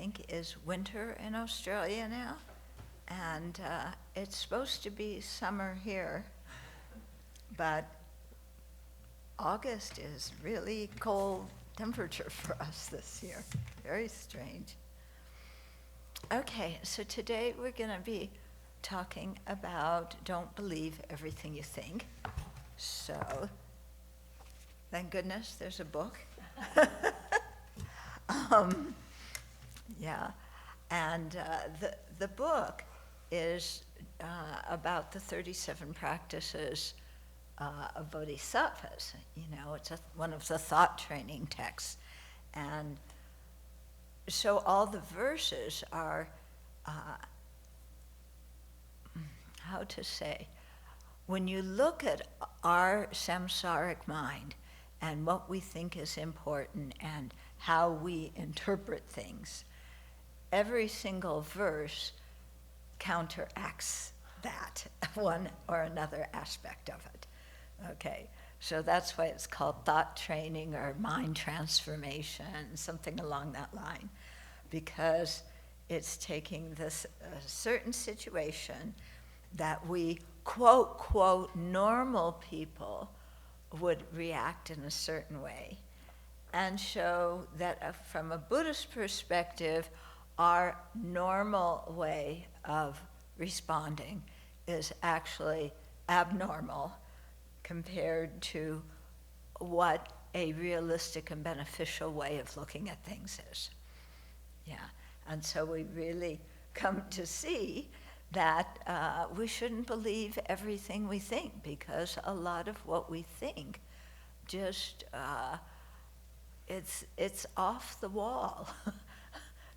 think, is winter in Australia now. And it's supposed to be summer here, but August is really cold temperature for us this year. Very strange. Okay, so today we're going to be talking about don't believe everything you think. So, thank goodness there's a book. Yeah, and the book is about the 37 practices of Bodhisattvas. You know, it's one of the thought training texts. And so all the verses are, how to say, when you look at our samsaric mind and what we think is important and how we interpret things, every single verse counteracts that, one or another aspect of it. Okay, so that's why it's called thought training or mind transformation, something along that line, because it's taking this certain situation that we, quote, quote, normal people would react in a certain way, and show that from a Buddhist perspective, our normal way of responding is actually abnormal compared to what a realistic and beneficial way of looking at things is. Yeah, and so we really come to see that we shouldn't believe everything we think, because a lot of what we think just, it's off the wall,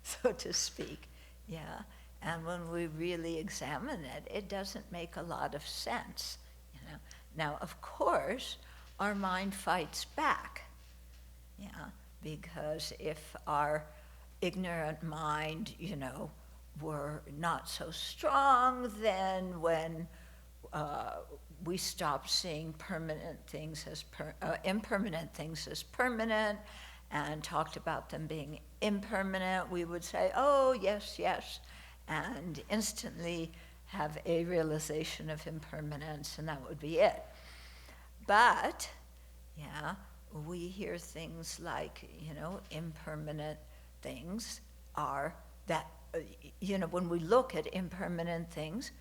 so to speak, yeah. And when we really examine it, it doesn't make a lot of sense, you know. Now, of course, our mind fights back, yeah, because if our ignorant mind, you know, were not so strong, then when we stop seeing permanent things as impermanent things as permanent, and talked about them being impermanent, we would say, oh, yes, yes, and instantly have a realization of impermanence, and that would be it. But, yeah, we hear things like, you know, impermanent things are that, you know, when we look at impermanent things,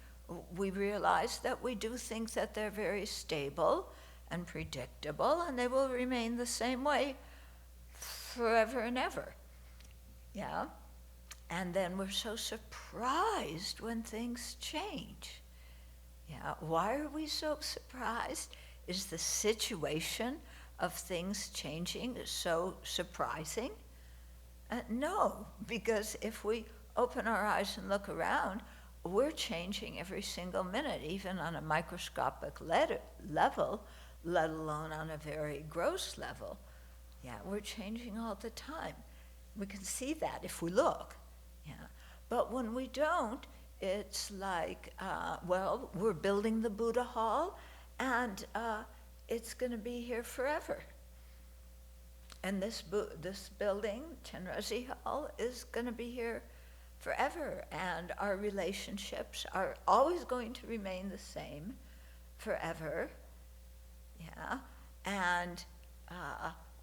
we realize that we do think that they're very stable and predictable, and they will remain the same way forever and ever, yeah? And then we're so surprised when things change. Yeah, why are we so surprised? Is the situation of things changing so surprising? No, because if we open our eyes and look around, we're changing every single minute, even on a microscopic level, let alone on a very gross level. Yeah, we're changing all the time. We can see that if we look. Yeah, but when we don't, it's like, well, we're building the Buddha Hall, and it's going to be here forever. And this building, Chenrezig Hall, is going to be here forever, and our relationships are always going to remain the same forever. Yeah, and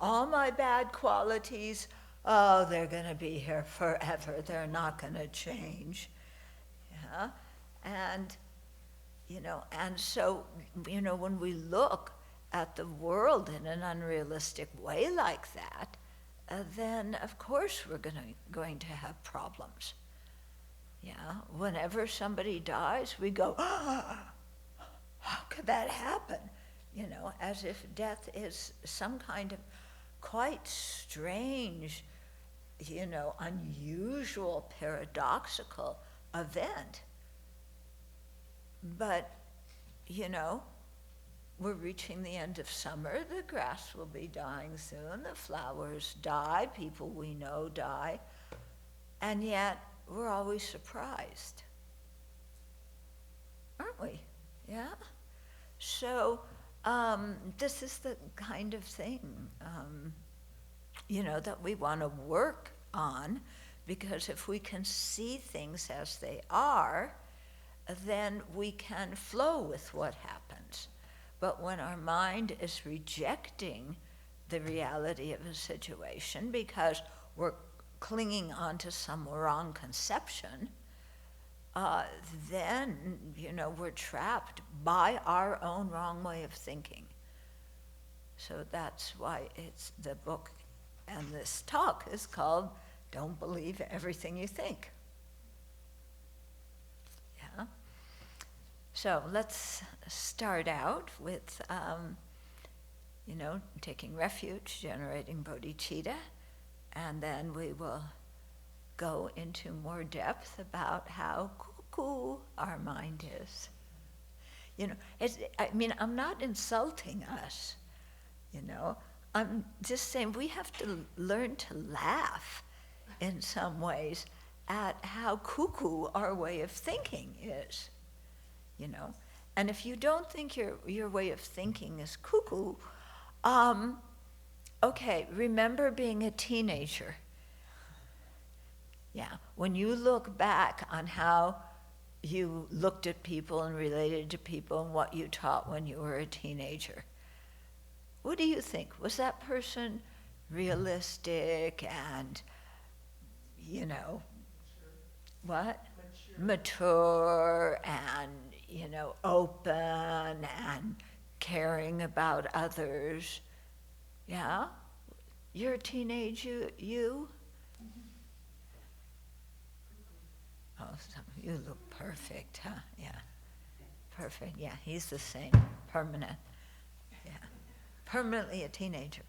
all my bad qualities, oh, they're going to be here forever. They're not going to change. Yeah, and, you know, and so, you know, when we look at the world in an unrealistic way like that, then of course we're going to have problems. Yeah, whenever somebody dies, we go, oh, how could that happen? You know, as if death is some kind of quite strange, you know, unusual, paradoxical event. But, you know, we're reaching the end of summer, the grass will be dying soon, the flowers die, people we know die, and yet we're always surprised, aren't we? Yeah? So this is the kind of thing, you know, that we want to work on because if we can see things as they are, then we can flow with what happens. But when our mind is rejecting the reality of a situation because we're clinging onto some wrong conception, then, we're trapped by our own wrong way of thinking. So that's why the book and this talk is called Don't Believe Everything You Think. Yeah. So let's start out with, taking refuge, generating bodhicitta, and then we will go into more depth about how cuckoo our mind is. I'm not insulting us, I'm just saying we have to learn to laugh in some ways at how cuckoo our way of thinking is, And if you don't think your way of thinking is cuckoo, okay, remember being a teenager. Yeah, when you look back on how you looked at people and related to people and what you taught when you were a teenager, what do you think? Was that person realistic and, what? Mature and, open and caring about others? Yeah? You're a teenage you? Oh, you look perfect, huh? Yeah. Perfect. Yeah, he's the same. Permanent. Yeah. Permanently a teenager.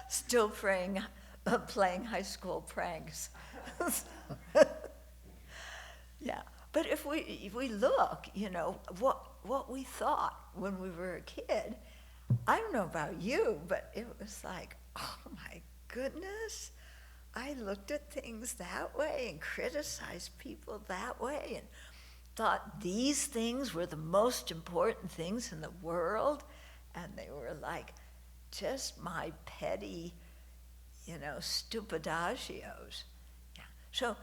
Still playing high school pranks. Yeah. But if we look, what we thought when we were a kid, I don't know about you, but it was like, oh my goodness, I looked at things that way and criticized people that way and thought these things were the most important things in the world, and they were like just my petty, stupidagios. Yeah. So,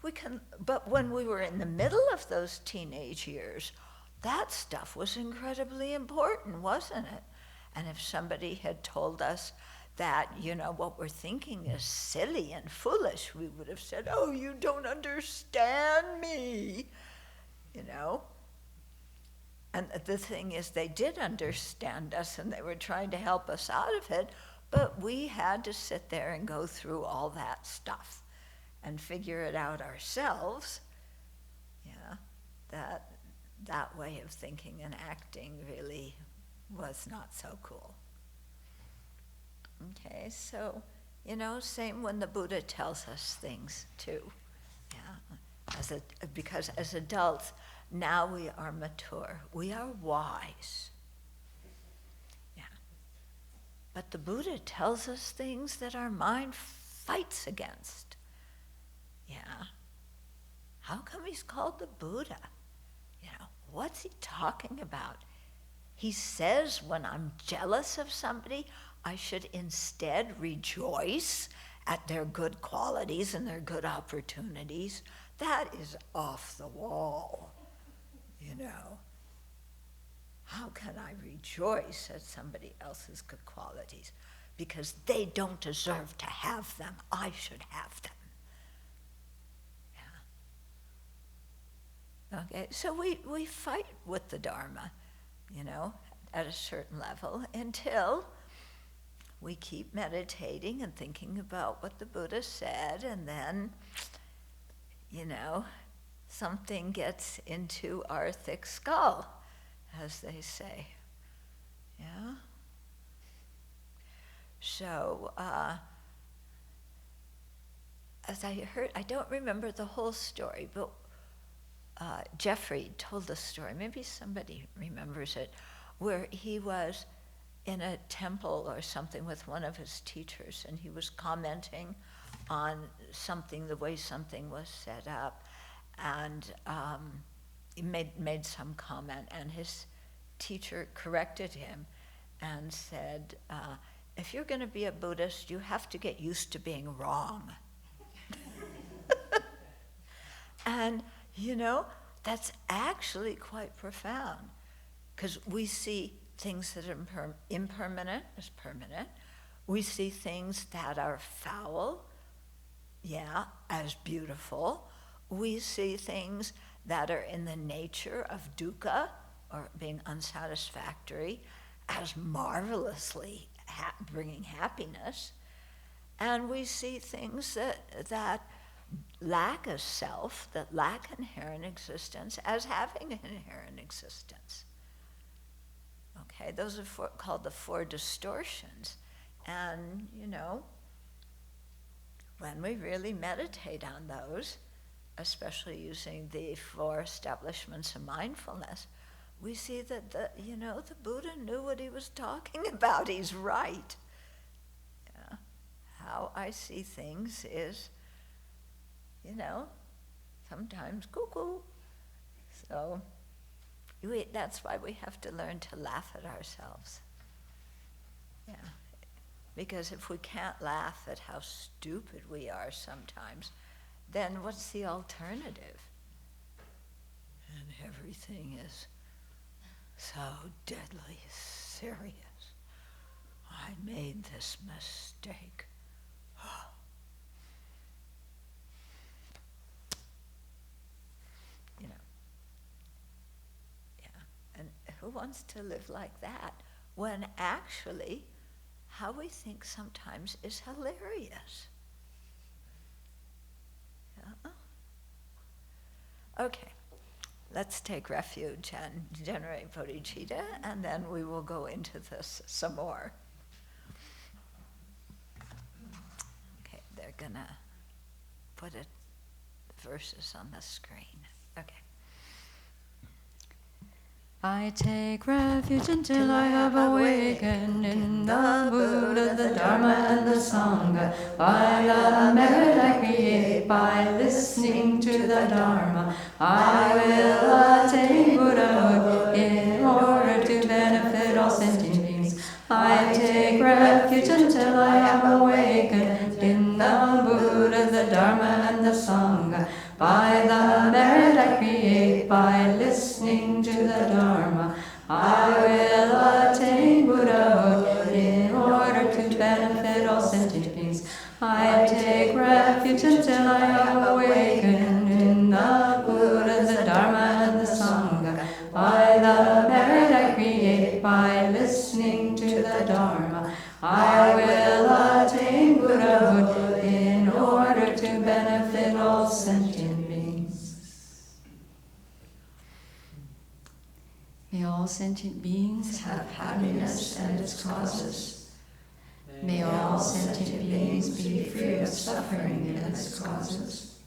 we can, but when we were in the middle of those teenage years, that stuff was incredibly important, wasn't it? And if somebody had told us that, what we're thinking is silly and foolish, we would have said, oh, you don't understand me, And the thing is, they did understand us and they were trying to help us out of it, but we had to sit there and go through all that stuff and figure it out ourselves. Yeah, that way of thinking and acting really was not so cool. Okay, so, same when the Buddha tells us things too. Yeah, because as adults, now we are mature, we are wise. Yeah, but the Buddha tells us things that our mind fights against. Yeah, how come he's called the Buddha? What's he talking about? He says when I'm jealous of somebody, I should instead rejoice at their good qualities and their good opportunities. That is off the wall, How can I rejoice at somebody else's good qualities? Because they don't deserve to have them. I should have them. Yeah. Okay, so we fight with the Dharma, at a certain level until we keep meditating and thinking about what the Buddha said, and then, something gets into our thick skull, as they say. Yeah? So, as I heard, I don't remember the whole story, but Jeffrey told the story, maybe somebody remembers it, where he was in a temple or something with one of his teachers, and he was commenting on something, the way something was set up, and he made some comment, and his teacher corrected him and said, if you're going to be a Buddhist, you have to get used to being wrong. And, that's actually quite profound, because we see things that are impermanent as permanent. We see things that are foul, as beautiful. We see things that are in the nature of dukkha, or being unsatisfactory, as marvelously bringing happiness. And we see things that lack a self, that lack inherent existence, as having an inherent existence. Okay, those are called the Four Distortions. And, when we really meditate on those, especially using the four establishments of mindfulness, we see that the Buddha knew what he was talking about. He's right. Yeah. How I see things is, sometimes cuckoo. So that's why we have to learn to laugh at ourselves. Yeah. Because if we can't laugh at how stupid we are sometimes, then what's the alternative? And everything is so deadly serious. I made this mistake. And who wants to live like that when actually how we think sometimes is hilarious? Yeah. Okay, let's take refuge and generate bodhicitta, and then we will go into this some more. Okay, they're gonna put the verses on the screen. Okay. I take refuge until I have awakened in the Buddha, the Dharma, and the Sangha. By the merit I create by listening to the Dharma, I will attain Buddhahood in order to benefit all sentient beings. I take refuge until I have awakened in the Buddha, the Dharma, and the Sangha. By the merit I create by listening to the Dharma, I will attain Buddhahood in order to benefit all sentient beings. I take refuge until I have awakened in the Buddha, the Dharma, and the Sangha. By the merit I create by listening to the Dharma, I will attain Buddhahood in order to benefit all sentient beings. May all sentient beings have happiness and its causes. May all sentient beings be free of suffering and its causes.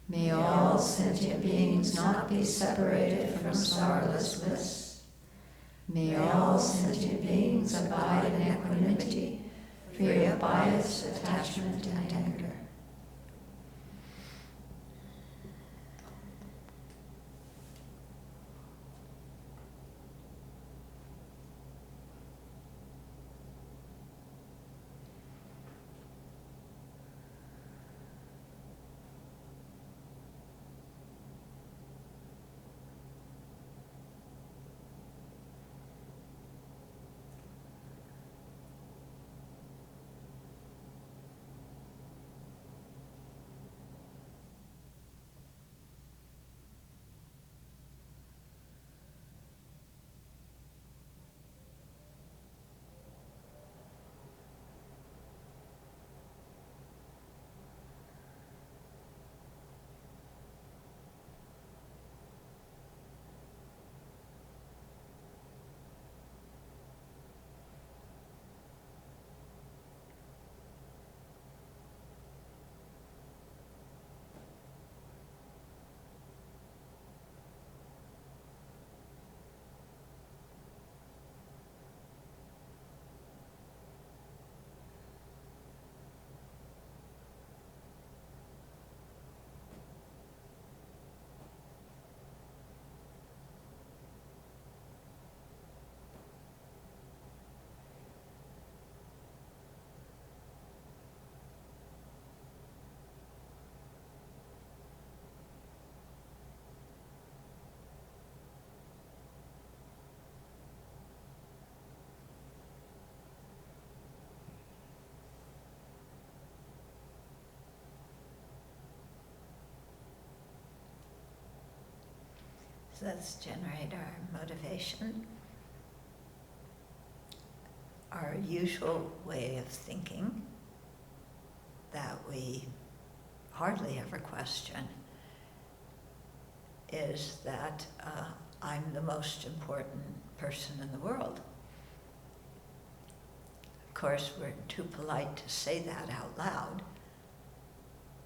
May all sentient beings not be separated from sorrowless bliss. May all sentient beings abide in equanimity, free of bias, attachment, and anger. Let's generate our motivation. Our usual way of thinking that we hardly ever question is that I'm the most important person in the world. Of course, we're too polite to say that out loud,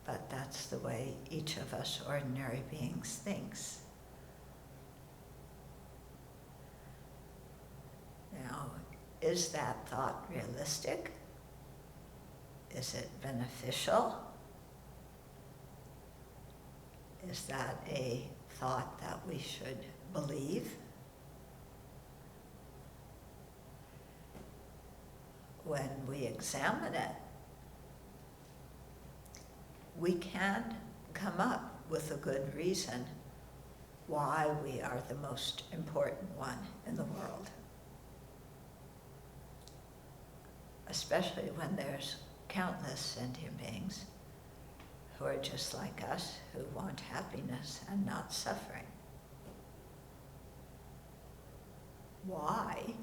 but that's the way each of us ordinary beings thinks. Now, is that thought realistic? Is it beneficial? Is that a thought that we should believe? When we examine it, we can come up with a good reason why we are the most important one in the world. Especially when there's countless sentient beings who are just like us, who want happiness and not suffering. Why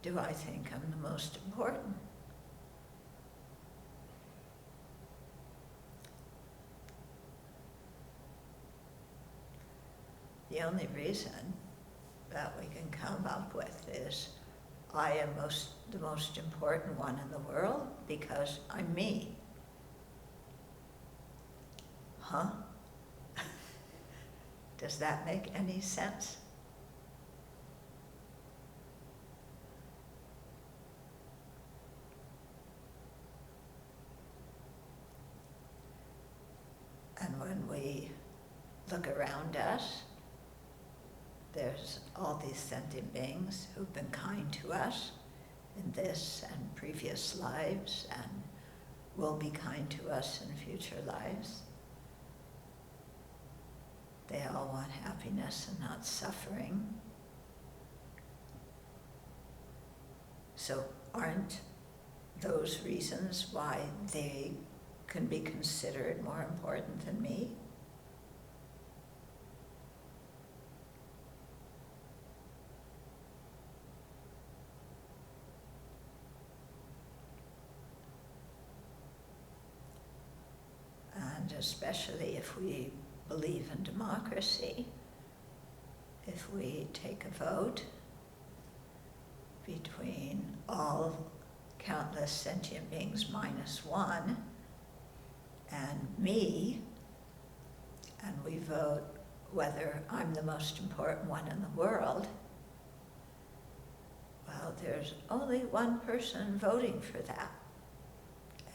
do I think I'm the most important? The only reason that we can come up with is I am the most important one in the world because I'm me. Huh? Does that make any sense? And when we look around us, there's all these sentient beings who've been kind to us in this and previous lives and will be kind to us in future lives. They all want happiness and not suffering. So aren't those reasons why they can be considered more important than me? And especially if we believe in democracy, if we take a vote between all countless sentient beings minus one and me, and we vote whether I'm the most important one in the world, well, there's only one person voting for that,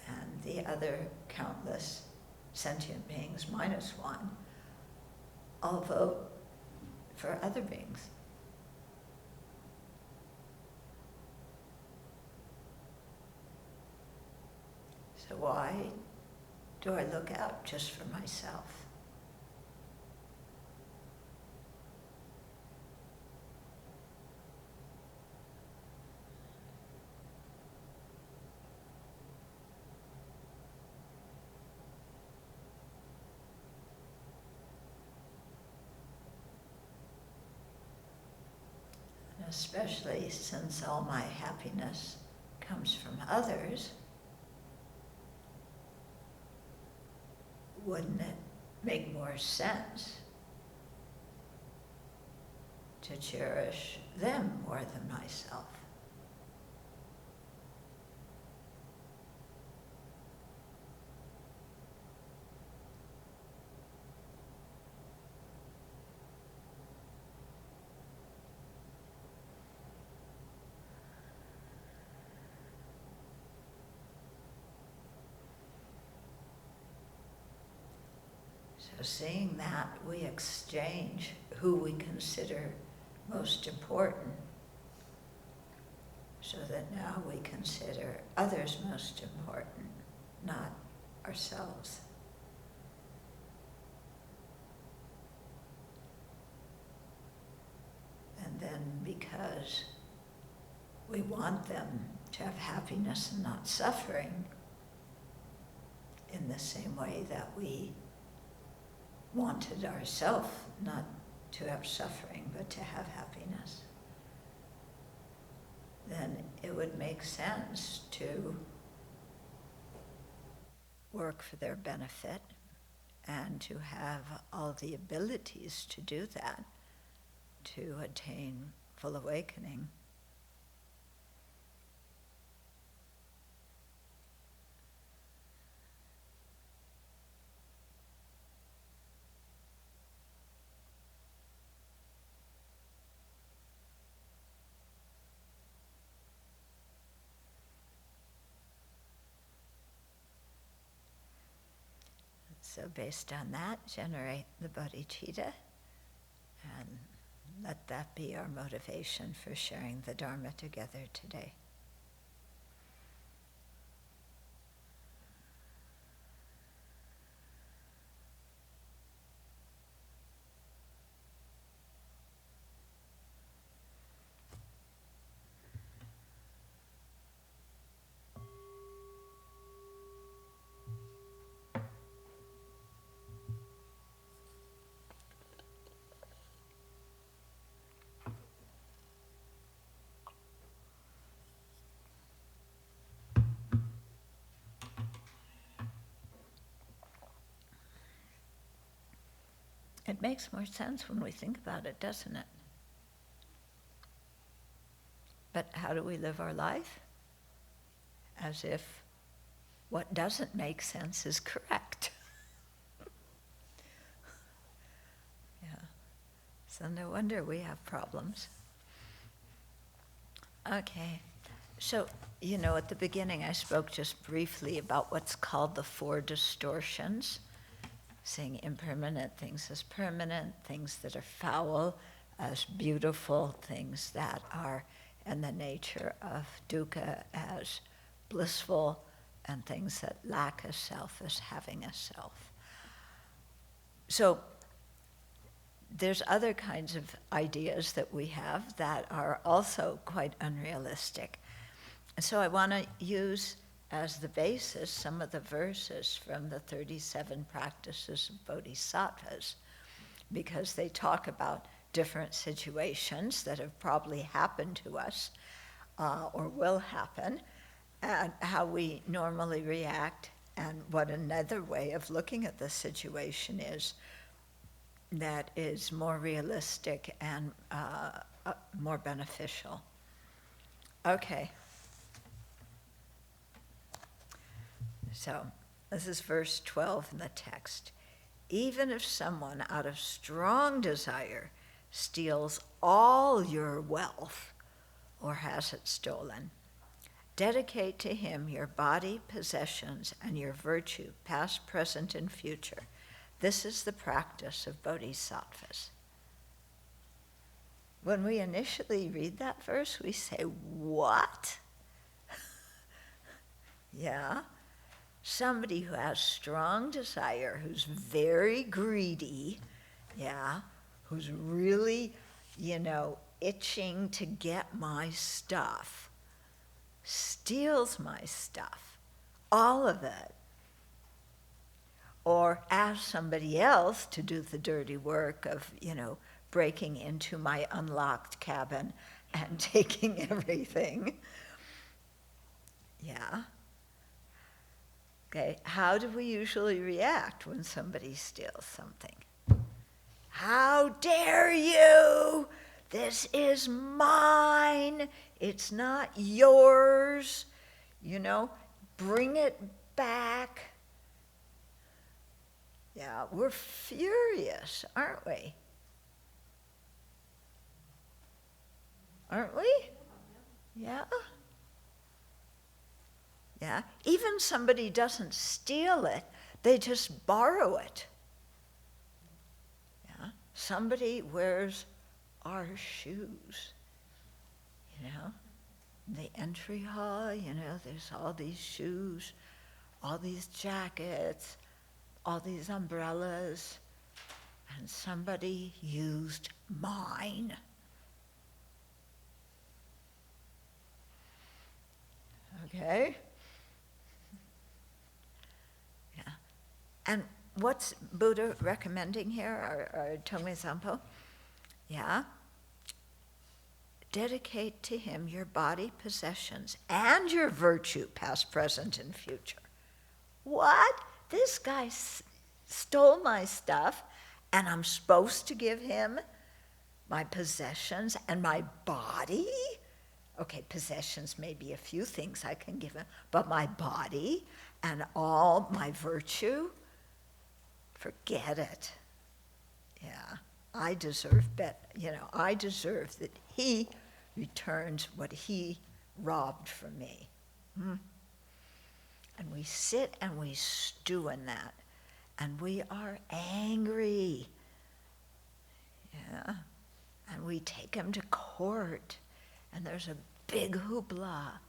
and the other countless sentient beings minus one all vote for other beings. So why do I look out just for myself? Especially since all my happiness comes from others, wouldn't it make more sense to cherish them more than myself? So seeing that, we exchange who we consider most important, so that now we consider others most important, not ourselves. And then because we want them to have happiness and not suffering, in the same way that we wanted ourselves not to have suffering, but to have happiness, then it would make sense to work for their benefit and to have all the abilities to do that, to attain full awakening. So based on that, generate the bodhicitta, and let that be our motivation for sharing the Dharma together today. It makes more sense when we think about it, doesn't it? But how do we live our life? As if what doesn't make sense is correct. Yeah. So no wonder we have problems. Okay. So, at the beginning I spoke just briefly about what's called the Four Distortions. Seeing impermanent things as permanent, things that are foul as beautiful, things that are in the nature of dukkha as blissful, and things that lack a self as having a self. So there's other kinds of ideas that we have that are also quite unrealistic. And so I want to use as the basis some of the verses from the 37 Practices of Bodhisattvas, because they talk about different situations that have probably happened to us or will happen, and how we normally react, and what another way of looking at the situation is that is more realistic and more beneficial. Okay. So, this is verse 12 in the text. Even if someone out of strong desire steals all your wealth or has it stolen, dedicate to him your body, possessions, and your virtue, past, present, and future. This is the practice of bodhisattvas. When we initially read that verse, we say, what? Yeah. Somebody who has strong desire, who's very greedy, yeah, who's really, itching to get my stuff, steals my stuff, all of it, or asks somebody else to do the dirty work of, breaking into my unlocked cabin and taking everything. Yeah. Okay, how do we usually react when somebody steals something? How dare you? This is mine. It's not yours. Bring it back. Yeah, we're furious, aren't we? Aren't we? Yeah. Yeah, even somebody doesn't steal it, they just borrow it. Yeah, somebody wears our shoes, in the entry hall, there's all these shoes, all these jackets, all these umbrellas, and somebody used mine. Okay? And what's Buddha recommending here, or Thogme Zangpo? Yeah? Dedicate to him your body, possessions, and your virtue, past, present, and future. What? This guy stole my stuff, and I'm supposed to give him my possessions and my body? Okay, possessions may be a few things I can give him, but my body and all my virtue? Forget it. Yeah, I deserve better. I deserve that he returns what he robbed from me. And we sit and we stew in that. And we are angry. Yeah. And we take him to court. And there's a big hoopla.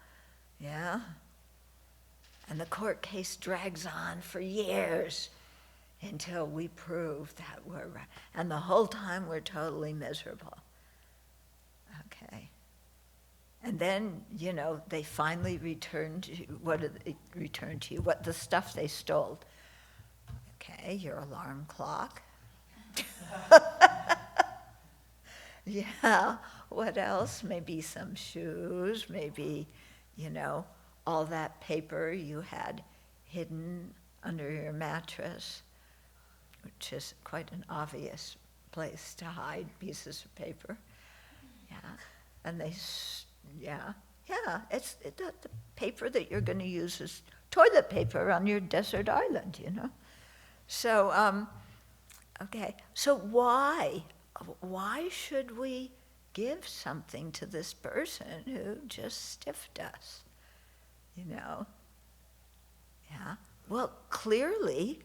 Yeah. And the court case drags on for years until we prove that we're right. And the whole time we're totally miserable. Okay. And then, they finally return to you. What did they return to you? What the stuff they stole. Okay, your alarm clock. Yeah, what else? Maybe some shoes, maybe, all that paper you had hidden under your mattress, which is quite an obvious place to hide pieces of paper. Yeah, and it's the paper that you're going to use as toilet paper on your desert island, So, okay, so why should we give something to this person who just stiffed us, Yeah, well, clearly,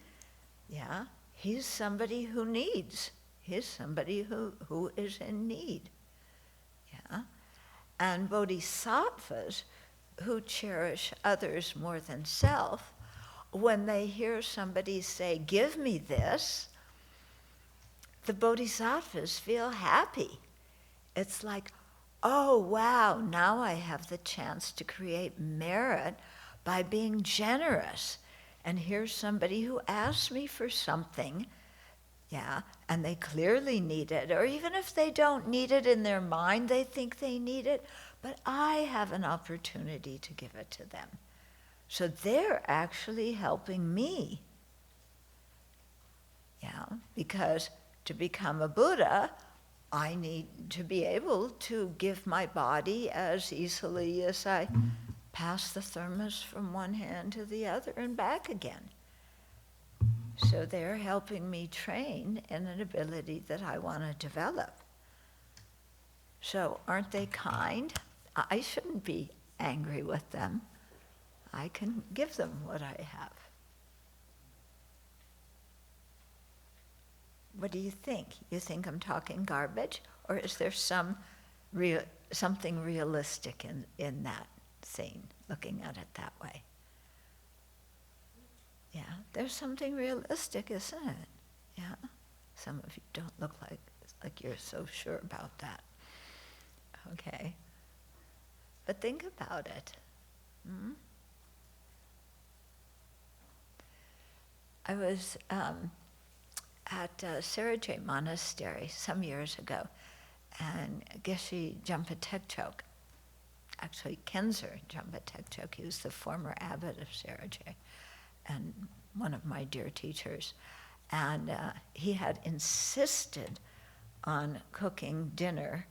he's somebody who needs. He's somebody who is in need, And bodhisattvas who cherish others more than self, when they hear somebody say, give me this, the bodhisattvas feel happy. It's like, oh wow, now I have the chance to create merit by being generous. And here's somebody who asks me for something, and they clearly need it, or even if they don't need it in their mind, they think they need it, but I have an opportunity to give it to them. So they're actually helping me. Because to become a Buddha, I need to be able to give my body as easily as I pass the thermos from one hand to the other and back again. So they're helping me train in an ability that I want to develop. So aren't they kind? I shouldn't be angry with them. I can give them what I have. What do you think? You think I'm talking garbage? Or is there something realistic in that scene, looking at it that way? Yeah, there's something realistic, isn't it? Yeah. Some of you don't look like you're so sure about that. Okay. But think about it. I was at Serajay Monastery some years ago, and Geshe Jumpa Tekchok, actually Kenzer Jumpa Tekchok, he was the former abbot of Serajay, and one of my dear teachers. And he had insisted on cooking dinner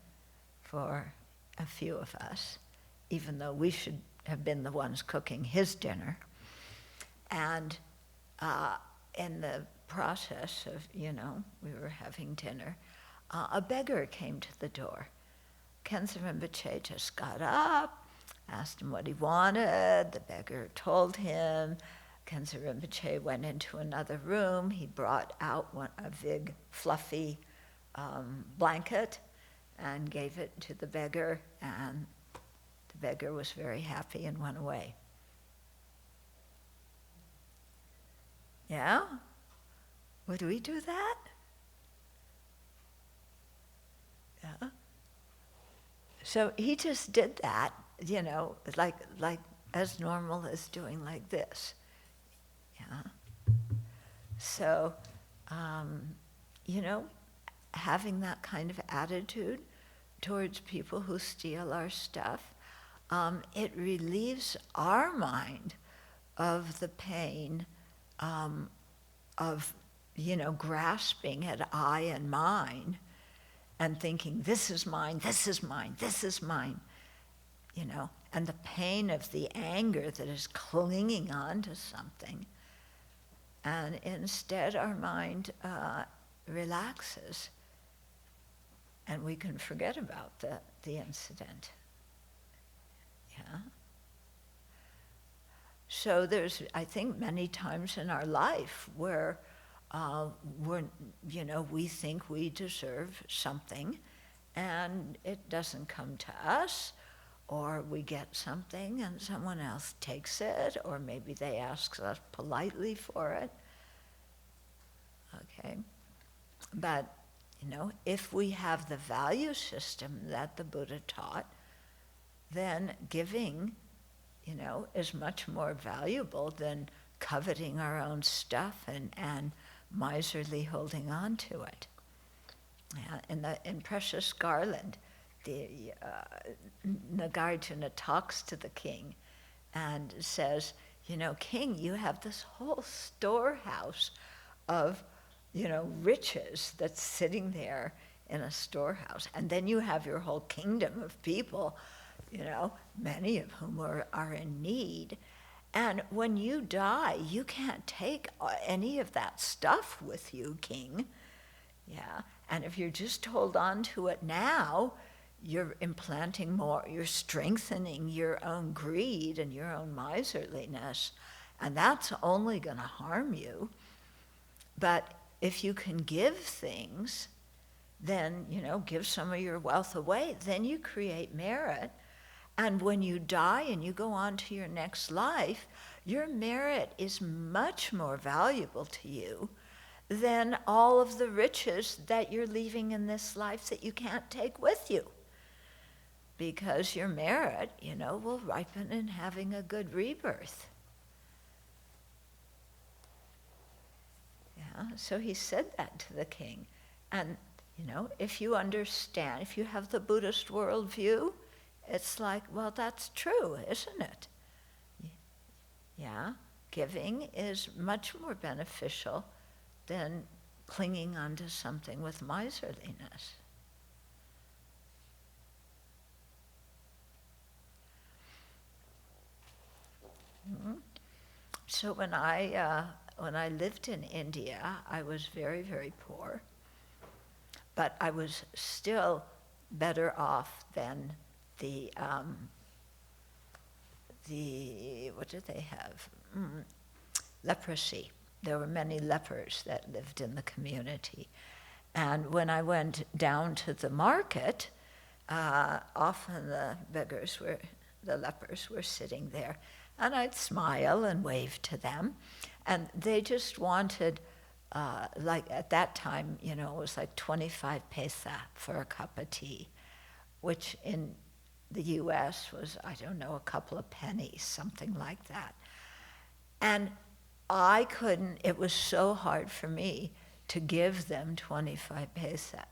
for a few of us, even though we should have been the ones cooking his dinner. And in the process of, we were having dinner, a beggar came to the door. Khensa Rinpoche just got up, asked him what he wanted. The beggar told him. Khensa Rinpoche went into another room. He brought out a big, fluffy blanket and gave it to the beggar, and the beggar was very happy and went away. Yeah? Would we do that? Yeah. So he just did that, like as normal as doing like this. Yeah. So, having that kind of attitude towards people who steal our stuff, it relieves our mind of the pain of, grasping at I and mine and thinking, this is mine, this is mine, this is mine, and the pain of the anger that is clinging on to something. And instead our mind relaxes and we can forget about the incident. Yeah. So there's, I think, many times in our life where we think we deserve something and it doesn't come to us, or we get something and someone else takes it, or maybe they ask us politely for it. Okay. But, if we have the value system that the Buddha taught, then giving, is much more valuable than coveting our own stuff and miserly holding on to it. Yeah, in Precious Garland, the Nagarjuna talks to the king and says, King, you have this whole storehouse of, riches that's sitting there in a storehouse. And then you have your whole kingdom of people, many of whom are in need. And when you die, you can't take any of that stuff with you, King. Yeah. And if you just hold on to it now, you're implanting more, you're strengthening your own greed and your own miserliness. And that's only going to harm you. But if you can give things, then, give some of your wealth away, then you create merit. And when you die and you go on to your next life, your merit is much more valuable to you than all of the riches that you're leaving in this life that you can't take with you. Because your merit, will ripen in having a good rebirth. Yeah, so he said that to the king. And, if you understand, if you have the Buddhist worldview, it's like, well, that's true, isn't it? Yeah, giving is much more beneficial than clinging onto something with miserliness. Mm-hmm. So when I lived in India, I was very, very poor, but I was still better off than the what did they have? Leprosy. There were many lepers that lived in the community. And when I went down to the market, often the lepers were sitting there. And I'd smile and wave to them. And they just wanted, like at that time, it was like 25 paisa for a cup of tea, which in the US was, I don't know, a couple of pennies, something like that. And I couldn't, it was so hard for me to give them 25 paisa.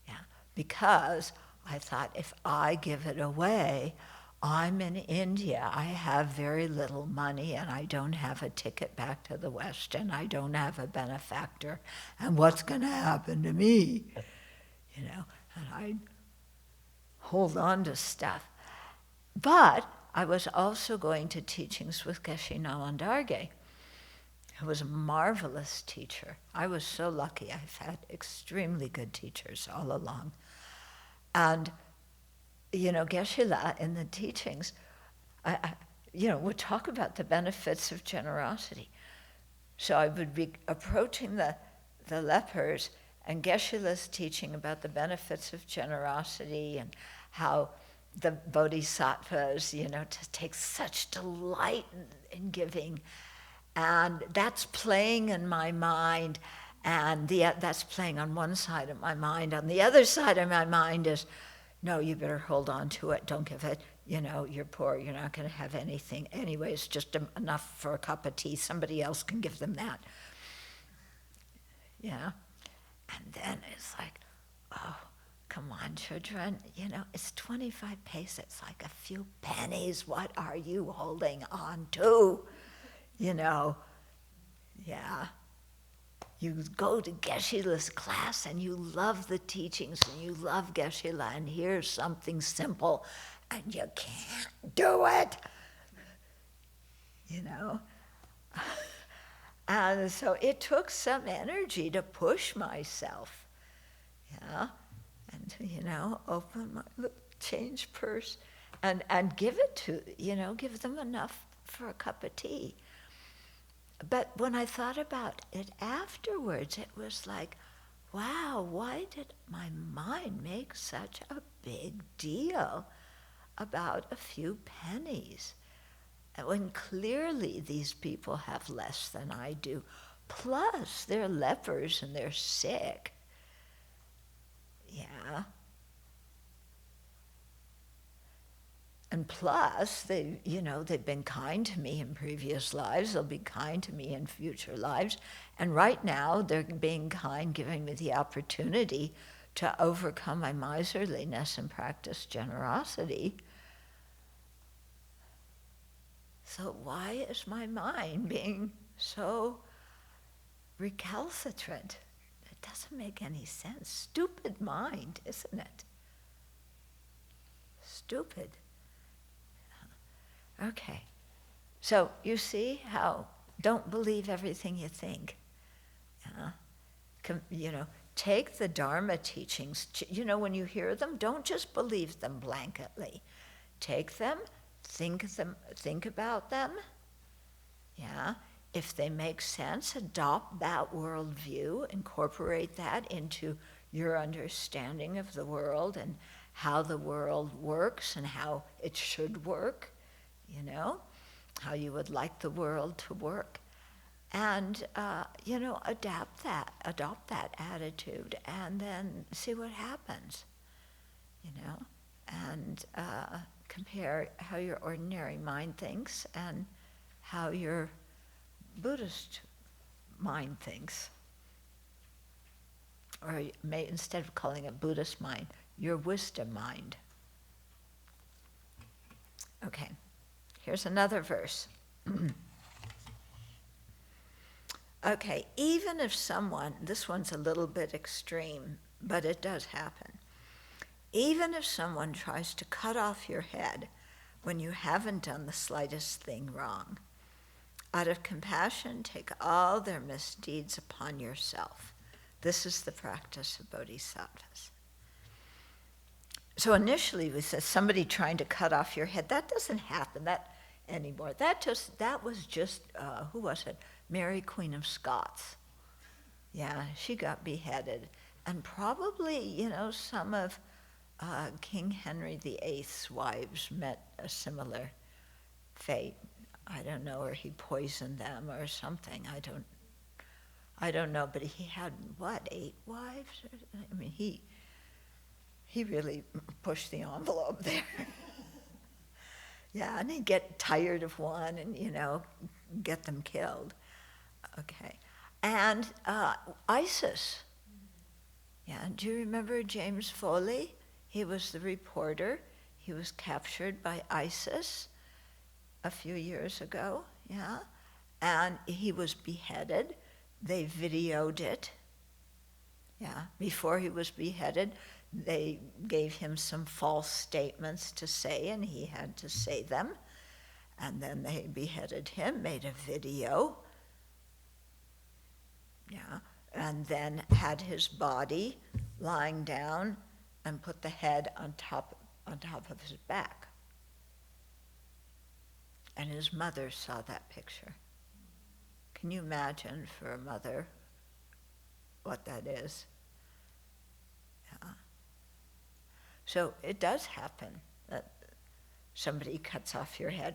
Yeah, because I thought if I give it away, I'm in India, I have very little money and I don't have a ticket back to the West and I don't have a benefactor, and what's going to happen to me? And I hold on to stuff. But I was also going to teachings with Geshe Nalandarge, who was a marvelous teacher. I was so lucky. I've had extremely good teachers all along. And Geshe-la in the teachings, would talk about the benefits of generosity. So I would be approaching the lepers, and Geshe-la's teaching about the benefits of generosity and how the bodhisattvas, to take such delight in giving. And that's playing in my mind, and that's playing on one side of my mind. On the other side of my mind is, no, you better hold on to it, don't give it. You're poor, you're not going to have anything. Anyway, it's just enough for a cup of tea. Somebody else can give them that. Yeah. And then it's like, oh, come on, Chodron, it's 25 pace, it's like a few pennies. What are you holding on to? Yeah. You go to Geshe-la's class and you love the teachings and you love Geshe-la, and here's something simple and you can't do it. And so it took some energy to push myself. Yeah. And, open my little change purse and give it to, give them enough for a cup of tea. But when I thought about it afterwards, it was like, wow, why did my mind make such a big deal about a few pennies? When clearly these people have less than I do. Plus, they're lepers and they're sick. Yeah. And plus, they've been kind to me in previous lives. They'll be kind to me in future lives. And right now, they're being kind, giving me the opportunity to overcome my miserliness and practice generosity. So why is my mind being so recalcitrant? It doesn't make any sense. Stupid mind, isn't it? Stupid. Okay. So you see how don't believe everything you think. Take the Dharma teachings. When you hear them, don't just believe them blanketly. Take them, think about them. Yeah. If they make sense, adopt that worldview, incorporate that into your understanding of the world and how the world works and how it should work, how you would like the world to work. And, adopt that attitude and then see what happens, and compare how your ordinary mind thinks and how your Buddhist mind thinks. Or instead of calling it Buddhist mind, your wisdom mind. Okay, here's another verse. Okay, even if someone, this one's a little bit extreme, but it does happen. Even if someone tries to cut off your head when you haven't done the slightest thing wrong, out of compassion, take all their misdeeds upon yourself. This is the practice of Bodhisattvas. So initially we said somebody trying to cut off your head. That doesn't happen anymore. That was just who was it? Mary, Queen of Scots. Yeah, she got beheaded. And probably, some of King Henry VIII's wives met a similar fate. I don't know, or he poisoned them or something. I don't know, but he had, 8 wives? I mean, he really pushed the envelope there. Yeah, and he'd get tired of one and, get them killed. Okay. And ISIS. Yeah, do you remember James Foley? He was the reporter. He was captured by ISIS a few years ago, yeah? And he was beheaded. They videoed it. Yeah, before he was beheaded, they gave him some false statements to say, and he had to say them. And then they beheaded him, made a video. Yeah, and then had his body lying down and put the head on top of his back. And his mother saw that picture. Can you imagine for a mother what that is? Yeah. So it does happen that somebody cuts off your head.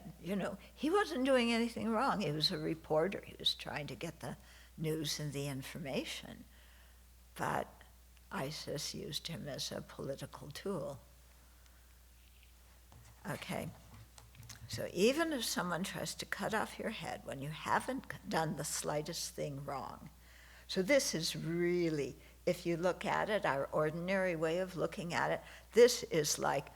He wasn't doing anything wrong. He was a reporter. He was trying to get the news and the information. But ISIS used him as a political tool. Okay. So even if someone tries to cut off your head when you haven't done the slightest thing wrong, so this is really, if you look at it, our ordinary way of looking at it, this is like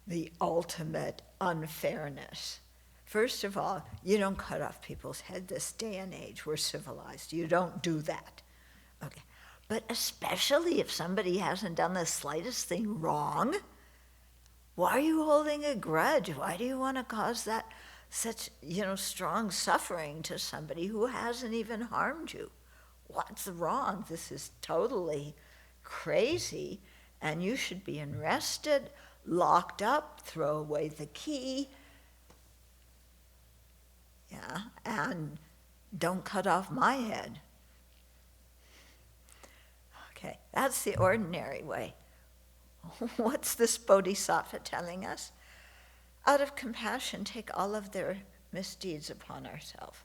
the ultimate unfairness. First of all, you don't cut off people's head this day and age. We're civilized. You don't do that. Okay. But especially if somebody hasn't done the slightest thing wrong, why are you holding a grudge? Why do you want to cause that such, strong suffering to somebody who hasn't even harmed you? What's wrong? This is totally crazy, and you should be arrested, locked up, throw away the key, and don't cut off my head. Okay, that's the ordinary way. What's this bodhisattva telling us? Out of compassion, take all of their misdeeds upon ourselves.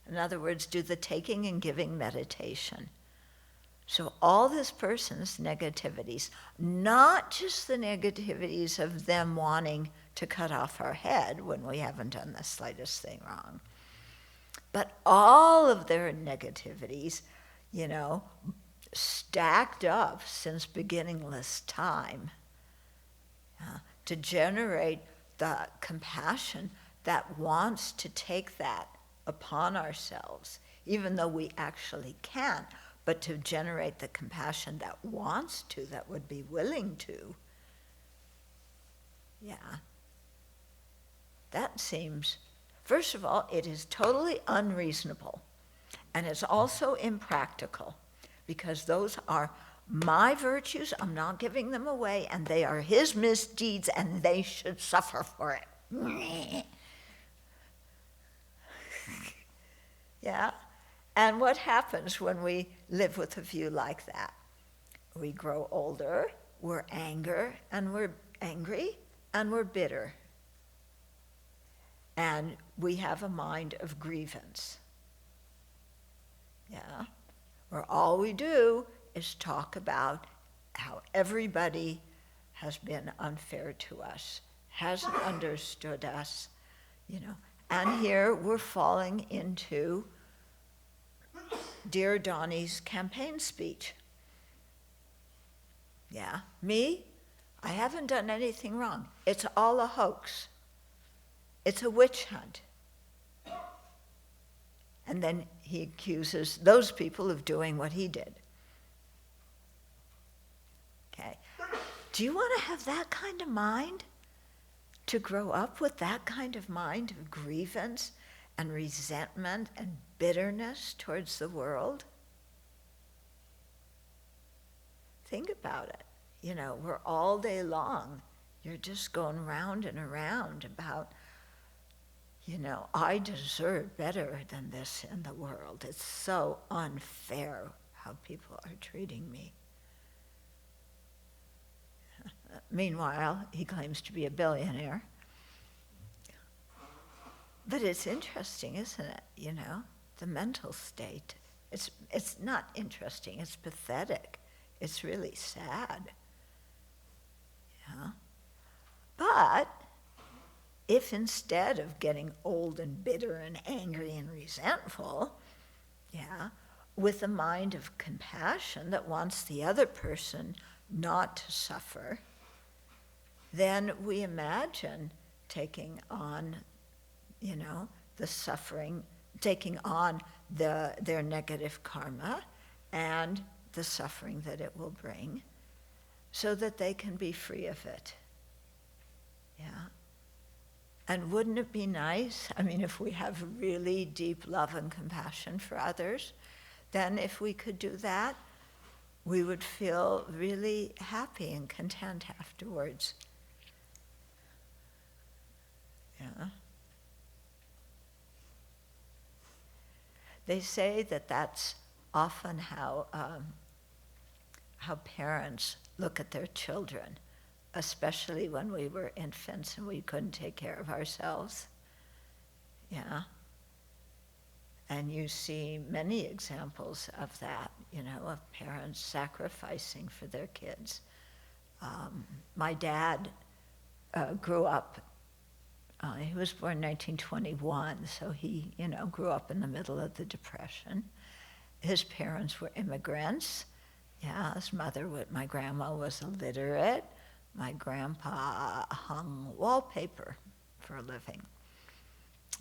In other words, do the taking and giving meditation. So all this person's negativities, not just the negativities of them wanting to cut off our head when we haven't done the slightest thing wrong, but all of their negativities, stacked up since beginningless time, to generate the compassion that wants to take that upon ourselves, even though we actually can't, but to generate the compassion that wants to, that would be willing to. That seems, first of all, it is totally unreasonable, and it's also impractical, because those are my virtues, I'm not giving them away, and they are his misdeeds, and they should suffer for it. And what happens when we live with a view like that? We grow older, we're angry, and we're bitter. And we have a mind of grievance. Where all we do is talk about how everybody has been unfair to us, hasn't understood us, And here we're falling into Dear Donnie's campaign speech. Me? I haven't done anything wrong. It's all a hoax. It's a witch hunt. And then he accuses those people of doing what he did. Okay. Do you want to have that kind of mind? To grow up with that kind of mind of grievance and resentment and bitterness towards the world? Think about it. We're all day long, you're just going round and around about, I deserve better than this in the world. It's so unfair how people are treating me. Meanwhile, he claims to be a billionaire. But it's interesting, isn't it? The mental state. It's not interesting, it's pathetic. It's really sad. But if instead of getting old and bitter and angry and resentful, with a mind of compassion that wants the other person not to suffer, then we imagine taking on, the suffering, taking on their negative karma and the suffering that it will bring, so that they can be free of it. And wouldn't it be nice, if we have really deep love and compassion for others, then if we could do that, we would feel really happy and content afterwards. They say that that's often how parents look at their children, especially when we were infants and we couldn't take care of ourselves. And you see many examples of that, of parents sacrificing for their kids. My dad grew up, he was born in 1921, so he, grew up in the middle of the Depression. His parents were immigrants, Yeah, my grandma was illiterate. My grandpa hung wallpaper for a living.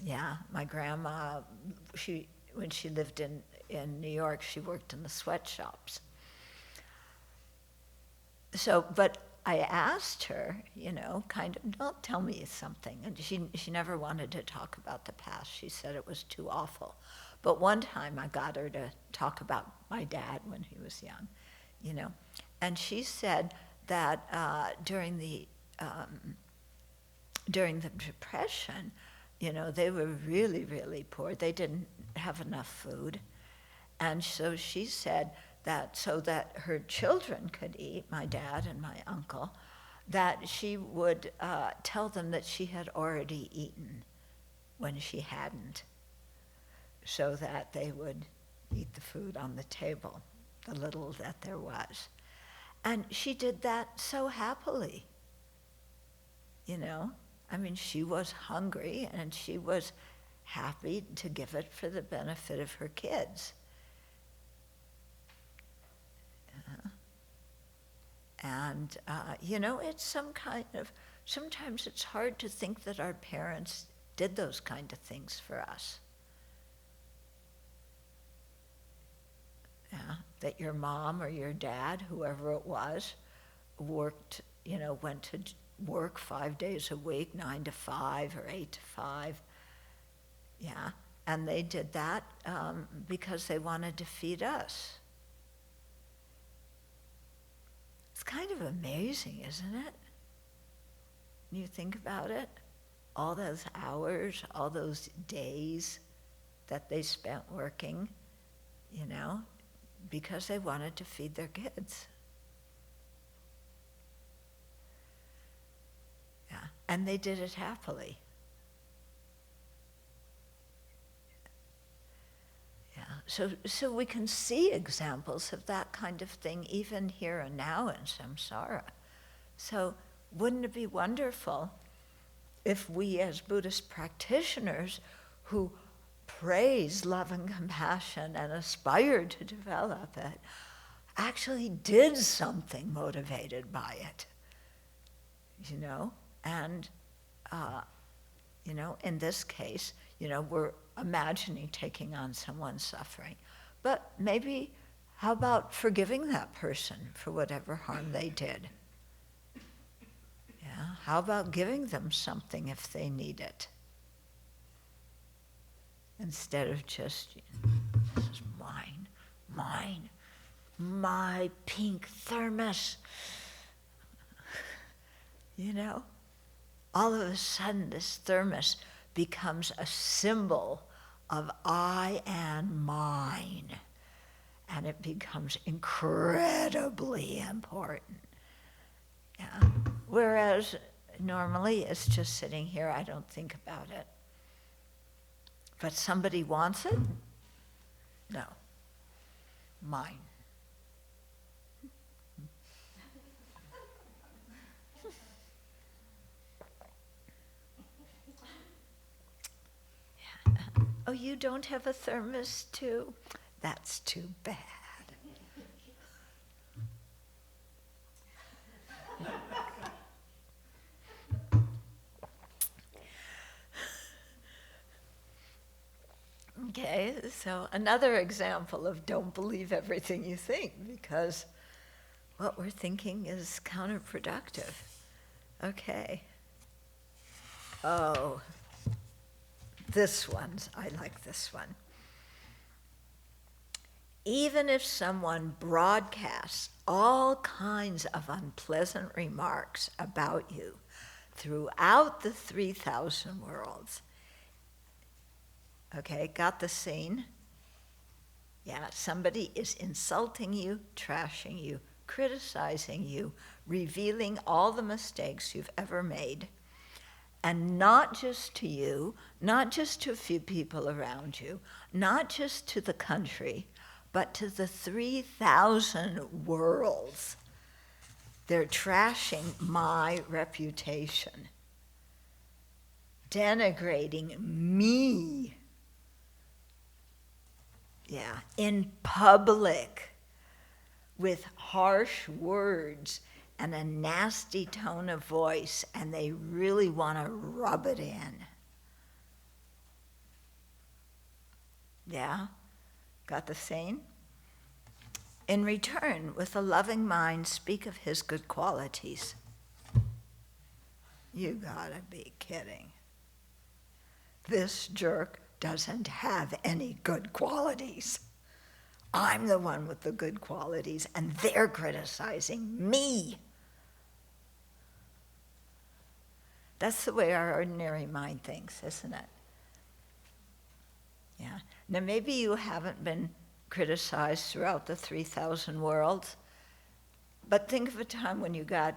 Yeah, my grandma, when she lived in New York, she worked in the sweatshops. So, but I asked her, kind of, well, tell me something. And she never wanted to talk about the past. She said it was too awful. But one time I got her to talk about my dad when he was young, And she said that during the Depression, they were really, really poor. They didn't have enough food. And so she said that so that her children could eat, my dad and my uncle, that she would tell them that she had already eaten when she hadn't, so that they would eat the food on the table, the little that there was. And she did that so happily, she was hungry and she was happy to give it for the benefit of her kids. And, it's some kind of, sometimes it's hard to think that our parents did those kind of things for us. Yeah, that your mom or your dad, whoever it was, worked, went to work 5 days a week, 9 to 5 or 8 to 5. Yeah, and they did that because they wanted to feed us. It's kind of amazing, isn't it? When you think about it, all those hours, all those days that they spent working, because they wanted to feed their kids. Yeah, and they did it happily. Yeah, so we can see examples of that kind of thing even here and now in samsara. So wouldn't it be wonderful if we as Buddhist practitioners who praise love and compassion and aspire to develop it actually did something motivated by it, And, in this case, we're imagining taking on someone's suffering. But maybe, how about forgiving that person for whatever harm they did? Yeah, how about giving them something if they need it? Instead of just, this is mine, my pink thermos. All of a sudden this thermos becomes a symbol of I and mine. And it becomes incredibly important. Yeah. Whereas normally it's just sitting here, I don't think about it. But somebody wants it? No. Mine. Oh, you don't have a thermos too? That's too bad. Okay, so another example of don't believe everything you think, because what we're thinking is counterproductive. Okay. Oh. I like this one. Even if someone broadcasts all kinds of unpleasant remarks about you throughout the 3,000 worlds, okay, got the scene? Yeah, somebody is insulting you, trashing you, criticizing you, revealing all the mistakes you've ever made. And not just to you, not just to a few people around you, not just to the country, but to the 3,000 worlds. They're trashing my reputation, denigrating me. Yeah, in public, with harsh words and a nasty tone of voice, and they really want to rub it in. Yeah? Got the saying? In return, with a loving mind, speak of his good qualities. You gotta be kidding. This jerk doesn't have any good qualities. I'm the one with the good qualities, and they're criticizing me. That's the way our ordinary mind thinks, isn't it? Yeah. Now, maybe you haven't been criticized throughout the 3,000 worlds, but think of a time when you got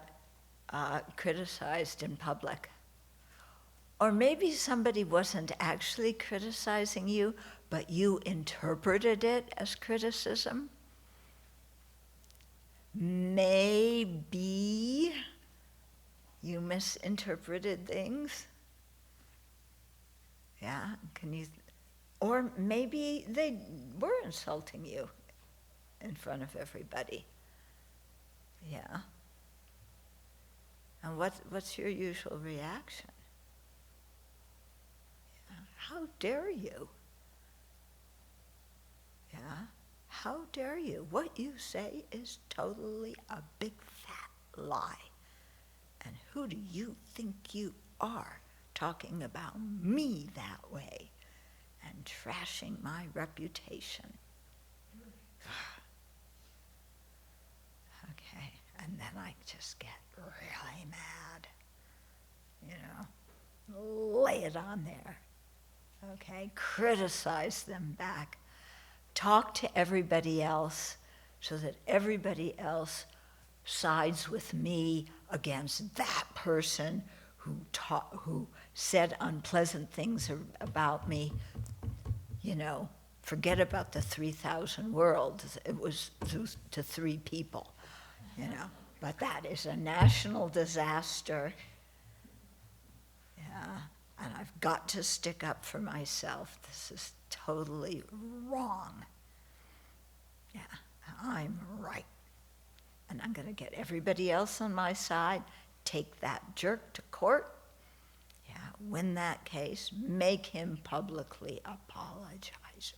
criticized in public. Or maybe somebody wasn't actually criticizing you, but you interpreted it as criticism. Maybe you misinterpreted things. Yeah, or maybe they were insulting you in front of everybody. Yeah. And what's your usual reaction? Yeah. How dare you? Yeah. How dare you? What you say is totally a big fat lie. And who do you think you are talking about me that way and trashing my reputation? Okay, and then I just get really mad, lay it on there, okay? Criticize them back. Talk to everybody else so that everybody else sides with me against that person who said unpleasant things about me. Forget about the 3,000 worlds. It was to 3 people, But that is a national disaster. Yeah, and I've got to stick up for myself. This is totally wrong. Yeah, I'm right. And I'm going to get everybody else on my side, take that jerk to court, win that case, make him publicly apologize,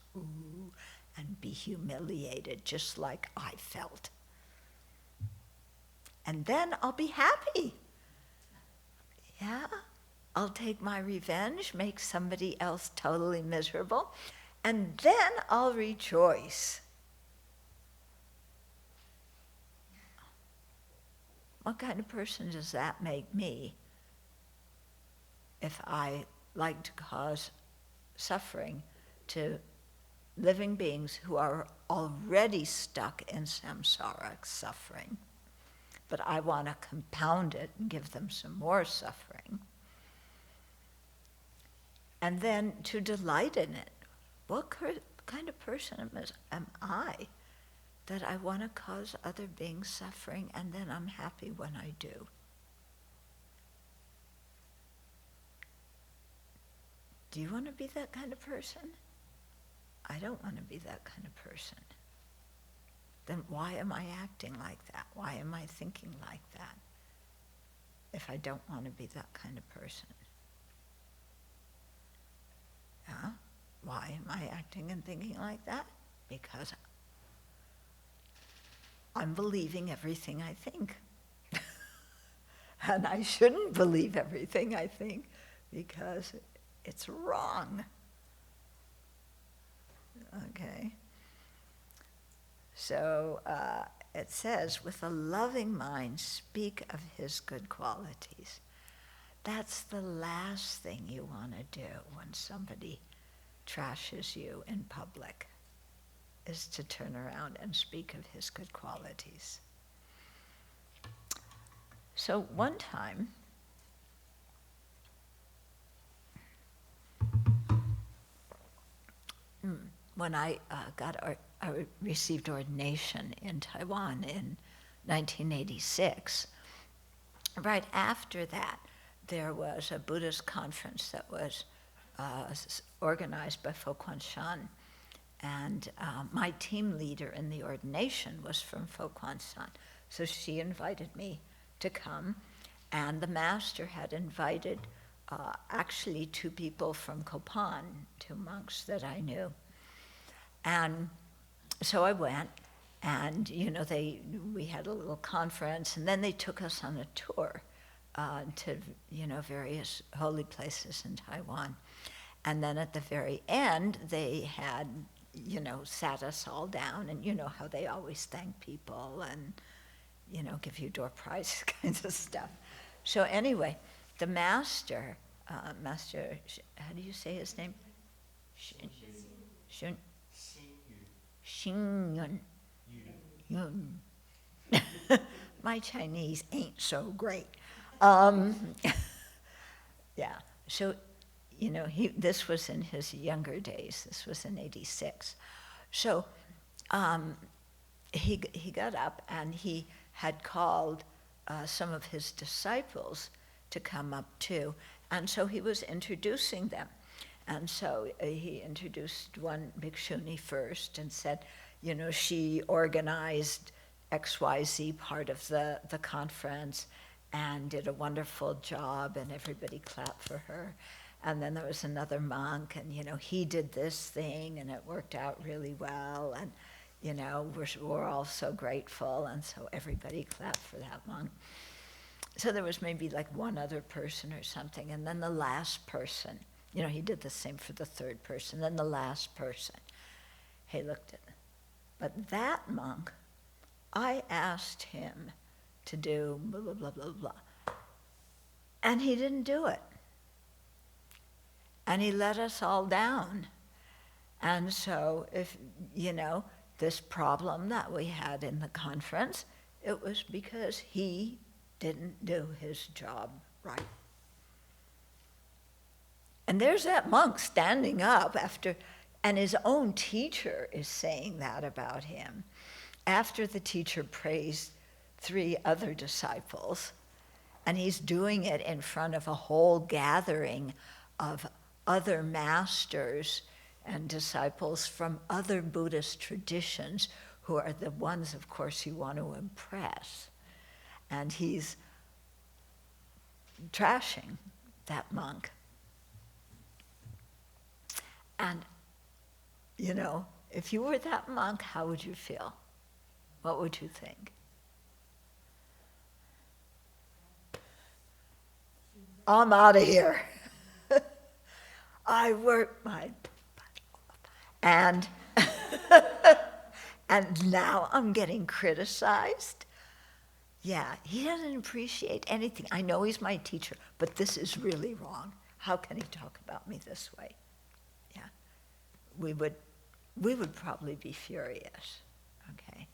and be humiliated just like I felt. And then I'll be happy. Yeah, I'll take my revenge, make somebody else totally miserable, and then I'll rejoice. What kind of person does that make me if I like to cause suffering to living beings who are already stuck in samsara suffering, but I want to compound it and give them some more suffering? And then to delight in it. What kind of person am I that I want to cause other beings suffering, and then I'm happy when I do? Do you want to be that kind of person? I don't want to be that kind of person. Then why am I acting like that? Why am I thinking like that if I don't want to be that kind of person? Yeah? Why am I acting and thinking like that? Because I'm believing everything I think. And I shouldn't believe everything I think because it's wrong. Okay. So it says, with a loving mind, speak of his good qualities. That's the last thing you want to do when somebody trashes you in public, is to turn around and speak of his good qualities. So one time, when I received ordination in Taiwan in 1986, right after that, there was a Buddhist conference that was organized by Fo Guang Shan, And my team leader in the ordination was from Fokwan-san. So she invited me to come. And the master had invited actually 2 people from Kopan, 2 monks that I knew. And so I went, and we had a little conference, and then they took us on a tour to various holy places in Taiwan. And then at the very end, they had sat us all down, and you know how they always thank people and give you door prize kinds of stuff. So anyway, the master, how do you say his name? Xing Yun. My Chinese ain't so great. Yeah, so this was in his younger days. This was in '86. So he got up, and he had called some of his disciples to come up too. And so he was introducing them. And so he introduced one bhikshuni first and said, she organized XYZ part of the conference and did a wonderful job, and everybody clapped for her. And then there was another monk, and he did this thing, and it worked out really well, and we're all so grateful, and so everybody clapped for that monk. So there was maybe like one other person or something, and then the last person, he did the same for the third person, then the last person, he looked at it. But that monk, I asked him to do blah, blah, blah, blah, blah, and he didn't do it. And he let us all down. And so if, this problem that we had in the conference, it was because he didn't do his job right. And there's that monk standing up after, and his own teacher is saying that about him. After the teacher praised 3 other disciples, and he's doing it in front of a whole gathering of other masters and disciples from other Buddhist traditions, who are the ones, of course, you want to impress. And he's trashing that monk. And, if you were that monk, how would you feel? What would you think? I'm out of here. I worked my butt off. And, and now I'm getting criticized. Yeah, he doesn't appreciate anything. I know he's my teacher, but this is really wrong. How can he talk about me this way? Yeah, we would probably be furious, okay?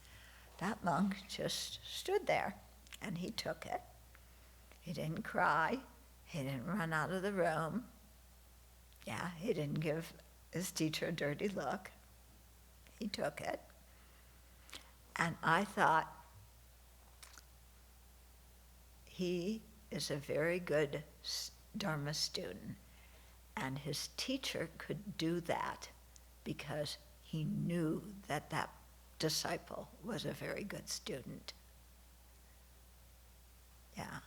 That monk just stood there, and he took it. He didn't cry. He didn't run out of the room. Yeah, he didn't give his teacher a dirty look. He took it. And I thought, he is a very good Dharma student, and his teacher could do that because he knew that that disciple was a very good student. Yeah.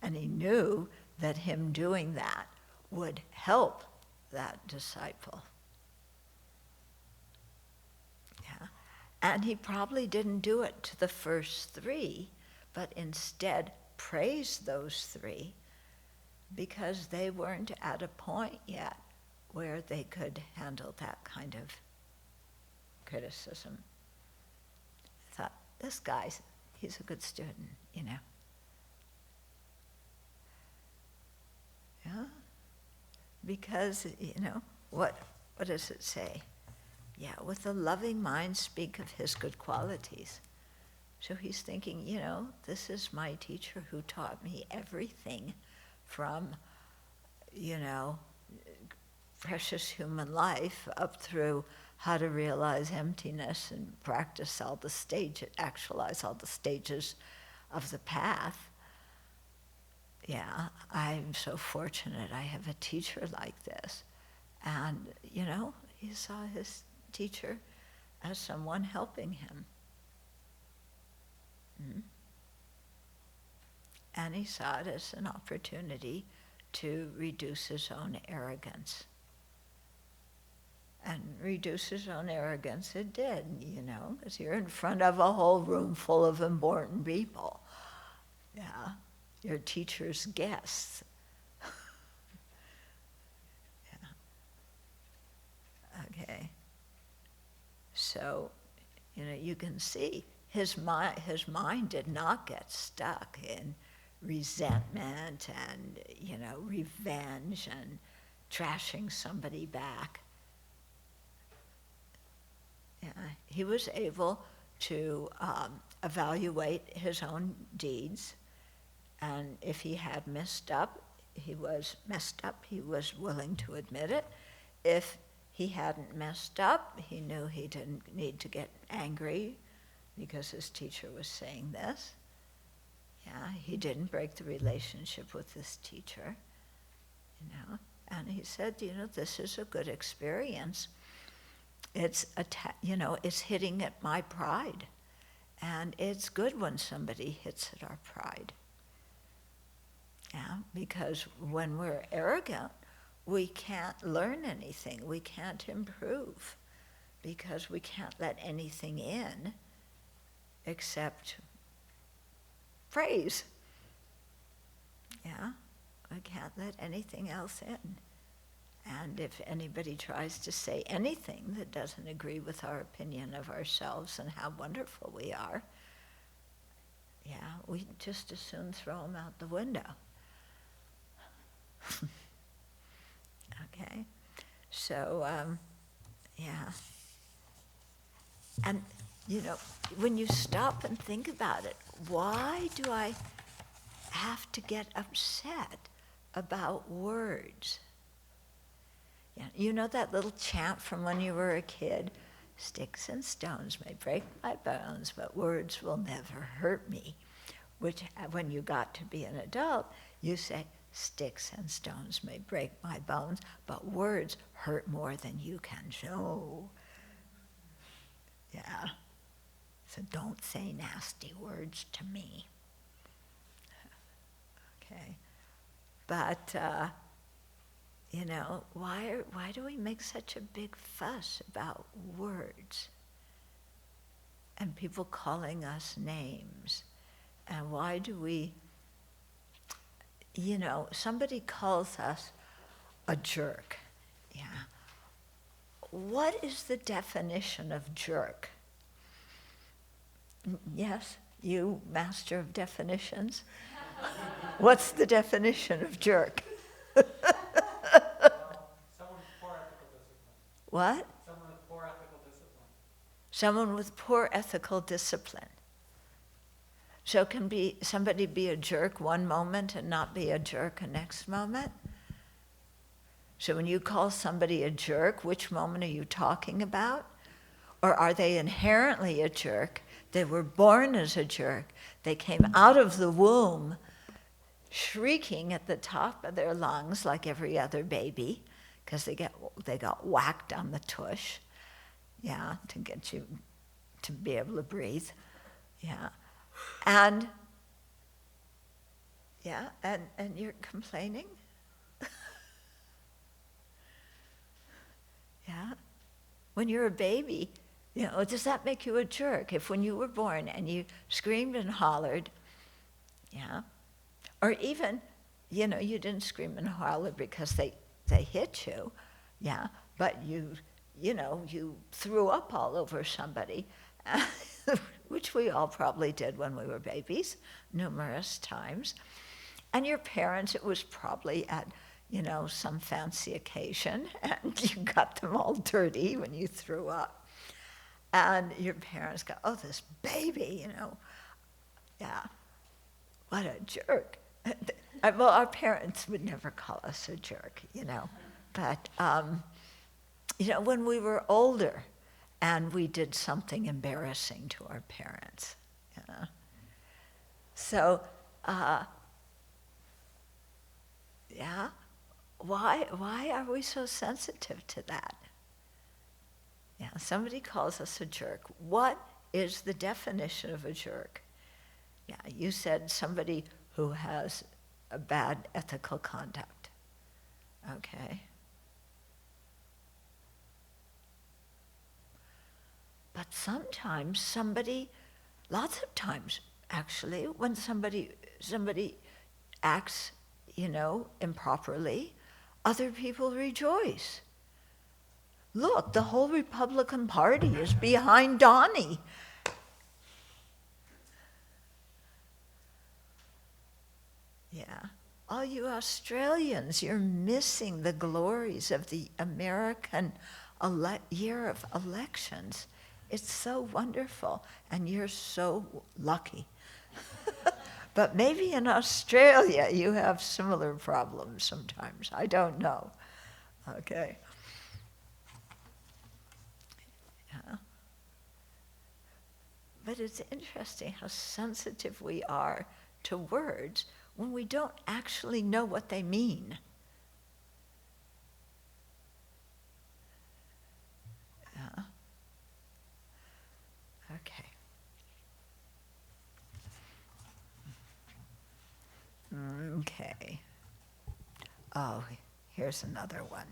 And he knew that him doing that would help that disciple. Yeah. And he probably didn't do it to the first 3, but instead praised those 3 because they weren't at a point yet where they could handle that kind of criticism. I thought, this guy, he's a good student, Yeah, because, what does it say? Yeah, with a loving mind speak of his good qualities. So he's thinking, this is my teacher who taught me everything from, precious human life up through how to realize emptiness and actualize all the stages of the path. Yeah, I'm so fortunate I have a teacher like this. And, he saw his teacher as someone helping him. And he saw it as an opportunity to reduce his own arrogance. And reduce his own arrogance it did, because you're in front of a whole room full of important people. Yeah, your teacher's guests. Yeah. Okay. So, you can see his mind did not get stuck in resentment and, revenge and trashing somebody back. Yeah, he was able to evaluate his own deeds, and if he had messed up, he was willing to admit it. If he hadn't messed up, he knew he didn't need to get angry because his teacher was saying this. Yeah, he didn't break the relationship with this teacher, and he said, this is a good experience. It's it's hitting at my pride, and it's good when somebody hits at our pride. Yeah, because when we're arrogant, we can't learn anything, we can't improve, because we can't let anything in except praise. Yeah, we can't let anything else in. And if anybody tries to say anything that doesn't agree with our opinion of ourselves and how wonderful we are, yeah, we just as soon throw them out the window. Okay, so, yeah. And, when you stop and think about it, why do I have to get upset about words? Yeah, you know that little chant from when you were a kid? Sticks and stones may break my bones, but words will never hurt me. Which, when you got to be an adult, you say, sticks and stones may break my bones, but words hurt more than you can show. Yeah. So don't say nasty words to me. Okay. But, why do we make such a big fuss about words? And people calling us names? And why do we, somebody calls us a jerk. Yeah. What is the definition of jerk? Yes, you master of definitions? What's the definition of jerk? Someone with poor ethical discipline. What? Someone with poor ethical discipline. Someone with poor ethical discipline. So can somebody be a jerk one moment and not be a jerk the next moment? So when you call somebody a jerk, which moment are you talking about? Or are they inherently a jerk? They were born as a jerk. They came out of the womb shrieking at the top of their lungs like every other baby, because they got whacked on the tush, yeah, to get you to be able to breathe, yeah. And you're complaining? Yeah? When you're a baby, does that make you a jerk? If when you were born and you screamed and hollered, yeah? Or even, you didn't scream and holler because they hit you, yeah? But you threw up all over somebody, which we all probably did when we were babies, numerous times. And your parents, it was probably at, some fancy occasion, and you got them all dirty when you threw up. And your parents go, oh, this baby, yeah, what a jerk. Well, our parents would never call us a jerk, But, when we were older and we did something embarrassing to our parents, So, yeah, why are we so sensitive to that? Yeah, somebody calls us a jerk. What is the definition of a jerk? Yeah, you said somebody who has a bad ethical conduct. Okay. But sometimes somebody, lots of times actually, when somebody acts, improperly, other people rejoice. Look, the whole Republican Party is behind Donnie. Yeah. All you Australians, you're missing the glories of the American year of elections. It's so wonderful, and you're so lucky. But maybe in Australia you have similar problems sometimes. I don't know. Okay. Yeah. But it's interesting how sensitive we are to words when we don't actually know what they mean. Yeah. Okay. Okay. Oh, here's another one.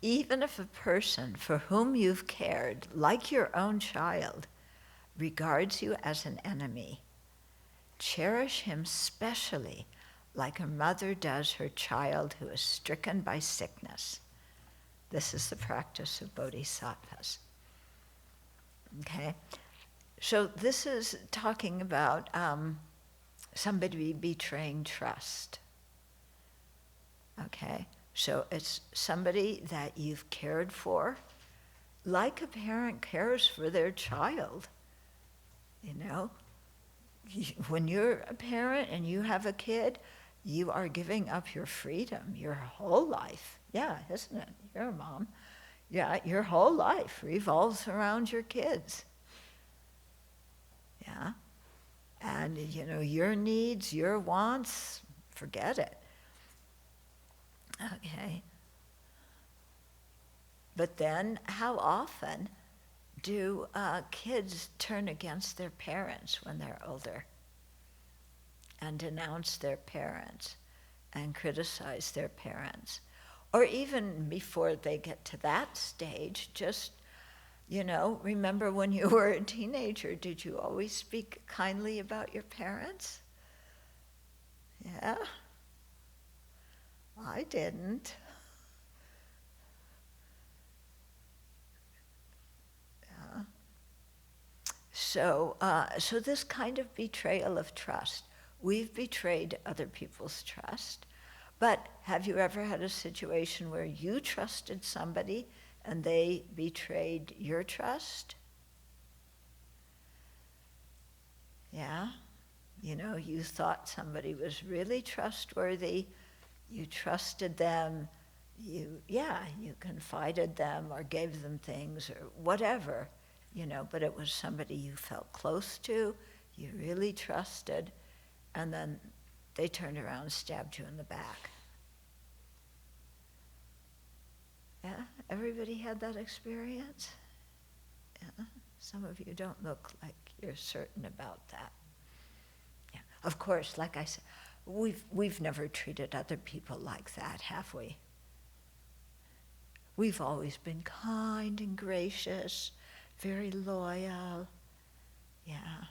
Even if a person for whom you've cared, like your own child, regards you as an enemy, cherish him specially like a mother does her child who is stricken by sickness. This is the practice of Bodhisattvas. Okay? So this is talking about somebody betraying trust. Okay? So it's somebody that you've cared for, like a parent cares for their child. When you're a parent and you have a kid, you are giving up your freedom, your whole life. Yeah, isn't it? You're a mom. Yeah, your whole life revolves around your kids. Yeah? And, your needs, your wants, forget it. Okay. But then, how often do kids turn against their parents when they're older and denounce their parents and criticize their parents? Or even before they get to that stage, just, remember when you were a teenager, did you always speak kindly about your parents? Yeah? I didn't. Yeah. So this kind of betrayal of trust, we've betrayed other people's trust, but have you ever had a situation where you trusted somebody and they betrayed your trust? Yeah? You thought somebody was really trustworthy, you trusted them, you confided them or gave them things or whatever, but it was somebody you felt close to, you really trusted, and then they turned around and stabbed you in the back. Yeah? Everybody had that experience? Yeah? Some of you don't look like you're certain about that. Yeah. Of course, like I said, we've never treated other people like that, have we? We've always been kind and gracious, very loyal. Yeah.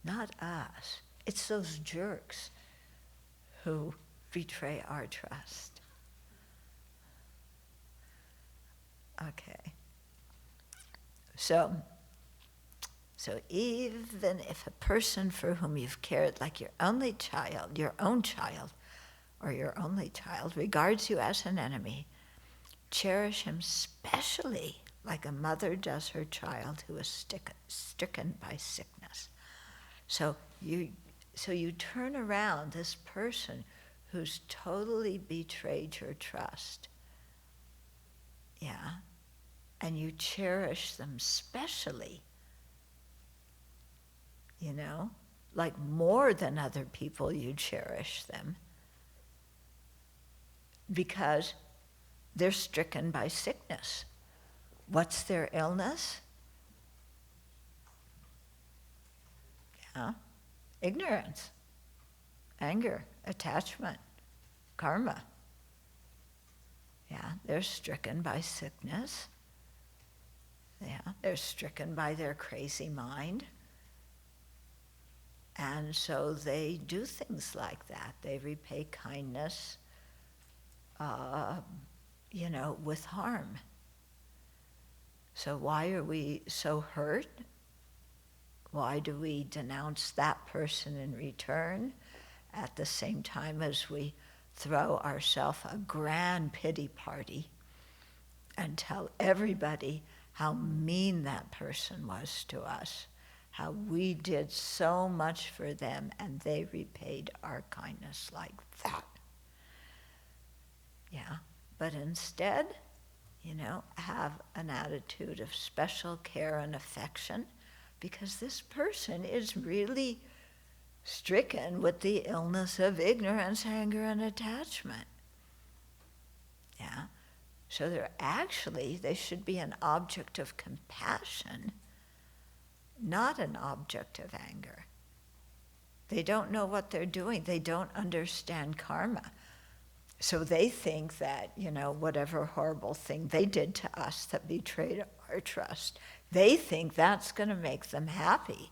Not us. It's those jerks who betray our trust. Okay. So even if a person for whom you've cared, like your own child, or your only child, regards you as an enemy, cherish him specially like a mother does her child who is stricken by sickness. So you turn around this person who's totally betrayed your trust. Yeah? And you cherish them specially. Like more than other people, you cherish them. because they're stricken by sickness. What's their illness? Yeah. Ignorance, anger, attachment, karma. Yeah, they're stricken by sickness. Yeah, they're stricken by their crazy mind. And so they do things like that. They repay kindness, with harm. So why are we so hurt? Why do we denounce that person in return at the same time as we throw ourselves a grand pity party and tell everybody how mean that person was to us, how we did so much for them and they repaid our kindness like that? Yeah, but instead, have an attitude of special care and affection, because this person is really stricken with the illness of ignorance, anger, and attachment. Yeah, so they should be an object of compassion, not an object of anger. They don't know what they're doing. They don't understand karma. So they think that, whatever horrible thing they did to us that betrayed our trust, they think that's going to make them happy.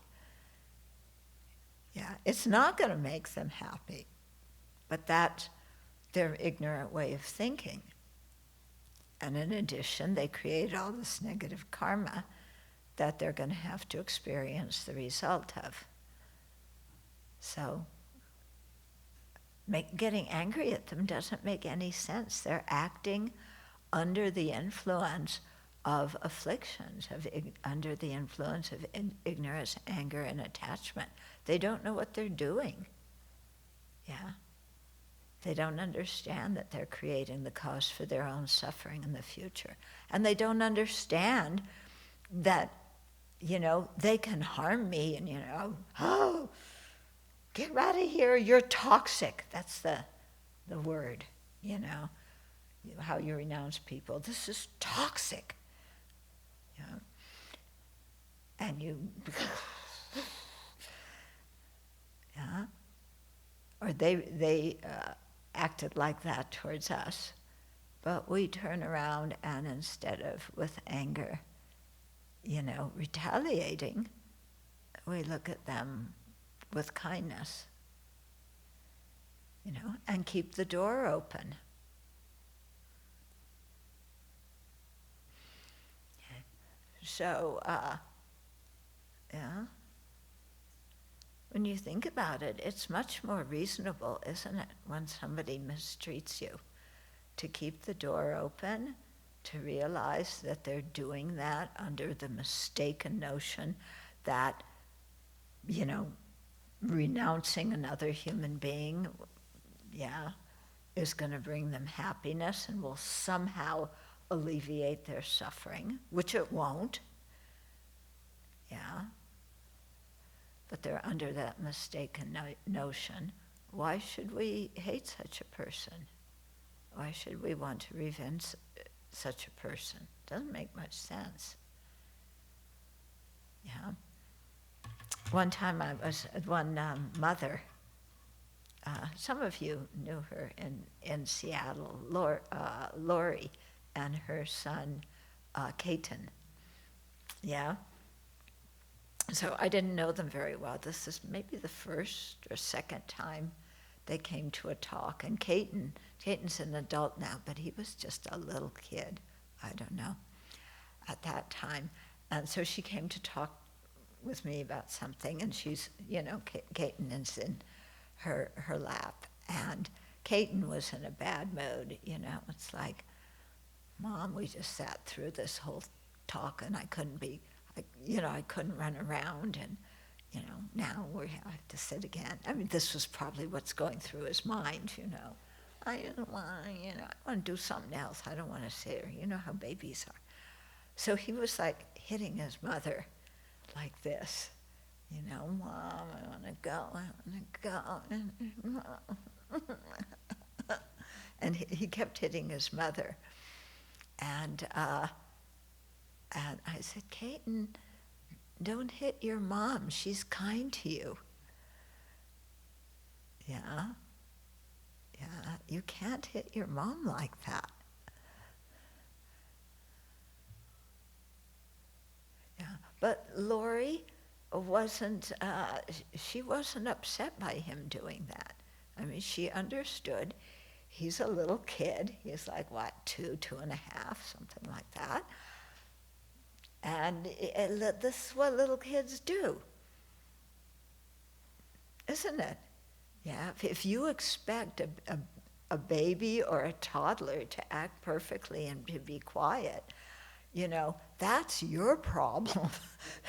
Yeah, it's not going to make them happy. But that's their ignorant way of thinking. And in addition, they create all this negative karma that they're going to have to experience the result of. So getting angry at them doesn't make any sense. They're acting under the influence of afflictions, under the influence of ignorance, anger, and attachment. They don't know what they're doing. Yeah. They don't understand that they're creating the cause for their own suffering in the future. And they don't understand that, they can harm me and, oh, get out of here, you're toxic. That's the word, how you renounce people. This is toxic. And you, yeah. Or they acted like that towards us. But we turn around and instead of with anger, retaliating, we look at them with kindness, and keep the door open. So, when you think about it, it's much more reasonable, isn't it, when somebody mistreats you, to keep the door open, to realize that they're doing that under the mistaken notion that, renouncing another human being, is going to bring them happiness and will somehow alleviate their suffering, which it won't. But they're under that mistaken notion. Why should we hate such a person? Why should we want to revenge such a person? Doesn't make much sense. One time I was at one mother, some of you knew her in Seattle, Lori and her son, Keaton. So I didn't know them very well. This is maybe the first or second time they came to a talk. And Keaton's an adult now, but he was just a little kid, I don't know, at that time. And so she came to talk with me about something, and she's, Keaton is in her lap. And Keaton was in a bad mood, It's like, Mom, we just sat through this whole talk and I couldn't run around, and, now we have to sit again. I mean, this was probably what's going through his mind, I don't want, I want to do something else. I don't want to sit here. You know how babies are. So he was like hitting his mother like this, Mom, I want to go, I want to go. And he kept hitting his mother. And I said, Caton, don't hit your mom. She's kind to you. Yeah, you can't hit your mom like that. Yeah, but Lori wasn't, she wasn't upset by him doing that. I mean, she understood. He's a little kid. He's like, what, 2.5, something like that. And this is what little kids do, isn't it? Yeah, if you expect a baby or a toddler to act perfectly and to be quiet, you know, that's your problem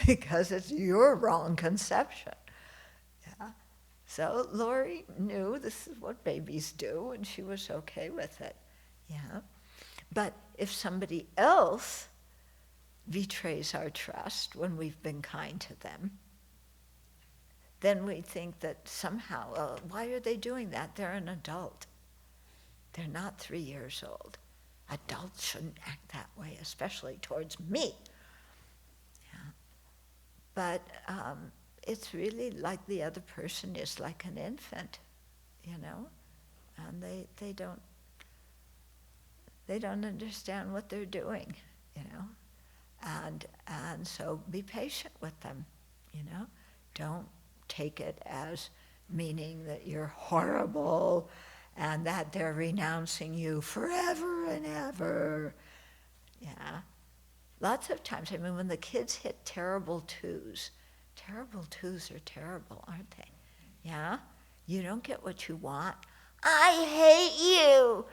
because it's your wrong conception. Yeah. So Lori knew this is what babies do, and she was okay with it. Yeah. But if somebody else betrays our trust when we've been kind to them, then we think that somehow, why are they doing that? They're an adult. They're not 3 years old. Adults shouldn't act that way, especially towards me. Yeah. But it's really like the other person is like an infant, you know, and they don't understand what they're doing, you know, and so be patient with them, you know. Don't take it as meaning that you're horrible and that they're renouncing you forever and ever. Yeah. Lots of times, I mean, when the kids hit terrible twos are terrible, aren't they? Yeah? You don't get what you want. I hate you.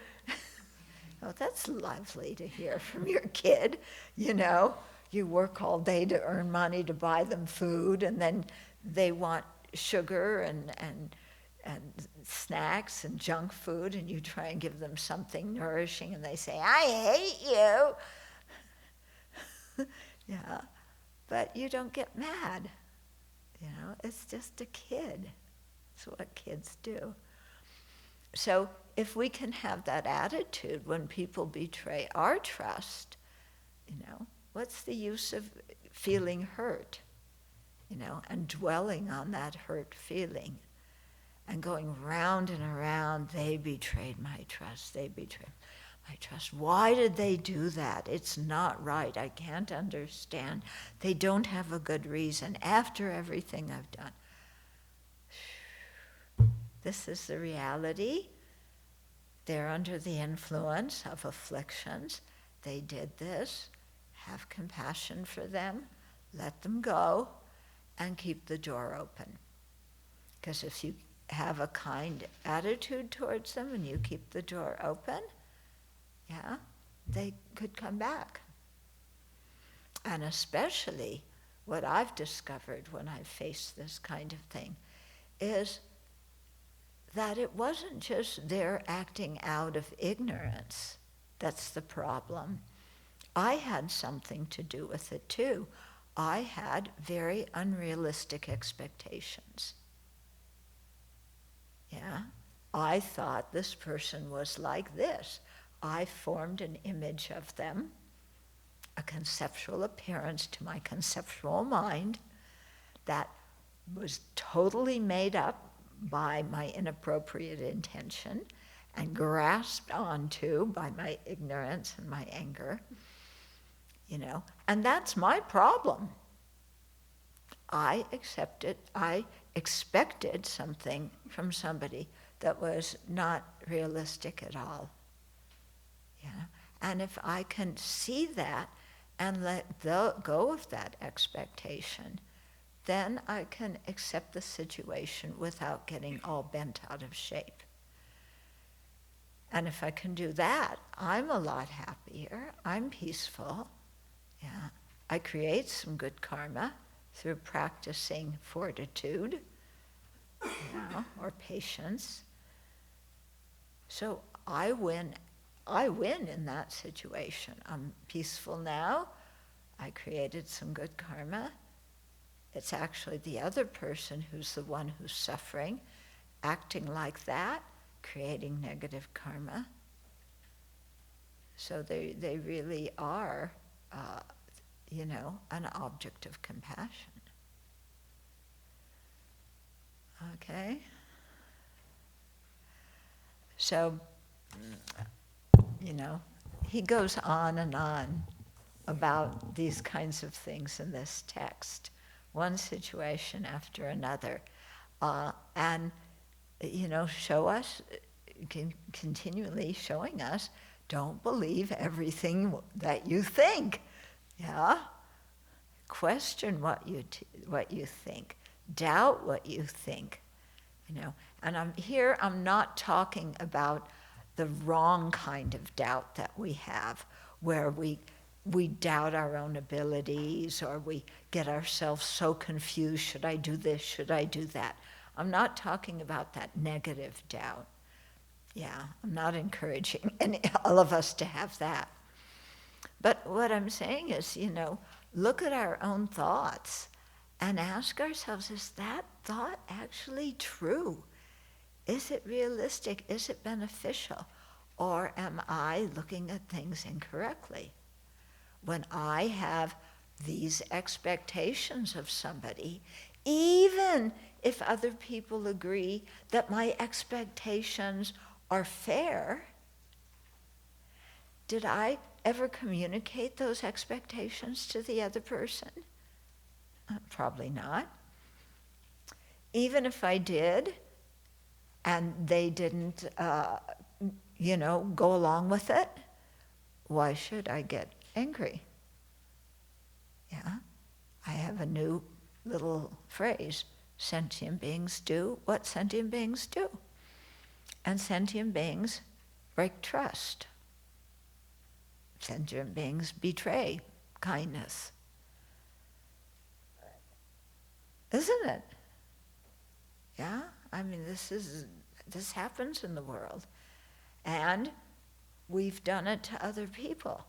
Oh, that's lovely to hear from your kid, you know. You work all day to earn money to buy them food, and then they want sugar and snacks and junk food, and you try and give them something nourishing, and they say, I hate you. Yeah, but you don't get mad. You know, it's just a kid. It's what kids do. So if we can have that attitude when people betray our trust, you know, what's the use of feeling hurt, you know, and dwelling on that hurt feeling and going round and around, they betrayed my trust, they betrayed my trust. Why did they do that? It's not right. I can't understand. They don't have a good reason after everything I've done. This is the reality. They're under the influence of afflictions. They did this. Have compassion for them. Let them go and keep the door open. Because if you have a kind attitude towards them and you keep the door open, yeah, they could come back. And especially what I've discovered when I've faced this kind of thing is that it wasn't just their acting out of ignorance that's the problem. I had something to do with it too. I had very unrealistic expectations. Yeah, I thought this person was like this. I formed an image of them, a conceptual appearance to my conceptual mind that was totally made up by my inappropriate intention and grasped onto by my ignorance and my anger, you know, and that's my problem. I expected something from somebody that was not realistic at all. Yeah. And if I can see that and let go of that expectation, then I can accept the situation without getting all bent out of shape. And if I can do that, I'm a lot happier, I'm peaceful. Yeah. I create some good karma through practicing fortitude, you know, or patience. So I win in that situation. I'm peaceful now. I created some good karma. It's actually the other person who's the one who's suffering, acting like that, creating negative karma. So they really are, an object of compassion. Okay? So, he goes on and on about these kinds of things in this text, one situation after another. And, show us, continually showing us, don't believe everything that you think. Yeah? Question what you think. Doubt what you think. And I'm not talking about the wrong kind of doubt that we have, where we doubt our own abilities, or we get ourselves so confused, should I do this, should I do that? I'm not talking about that negative doubt. Yeah, I'm not encouraging all of us to have that. But what I'm saying is, look at our own thoughts and ask ourselves, is that thought actually true? Is it realistic? Is it beneficial? Or am I looking at things incorrectly? When I have these expectations of somebody, even if other people agree that my expectations are fair, did I ever communicate those expectations to the other person? Probably not. Even if I did, and they didn't, go along with it, why should I get angry? Yeah, I have a new little phrase, sentient beings do what sentient beings do. And sentient beings break trust. Sentient beings betray kindness. Isn't it? Yeah? I mean, this happens in the world. And we've done it to other people.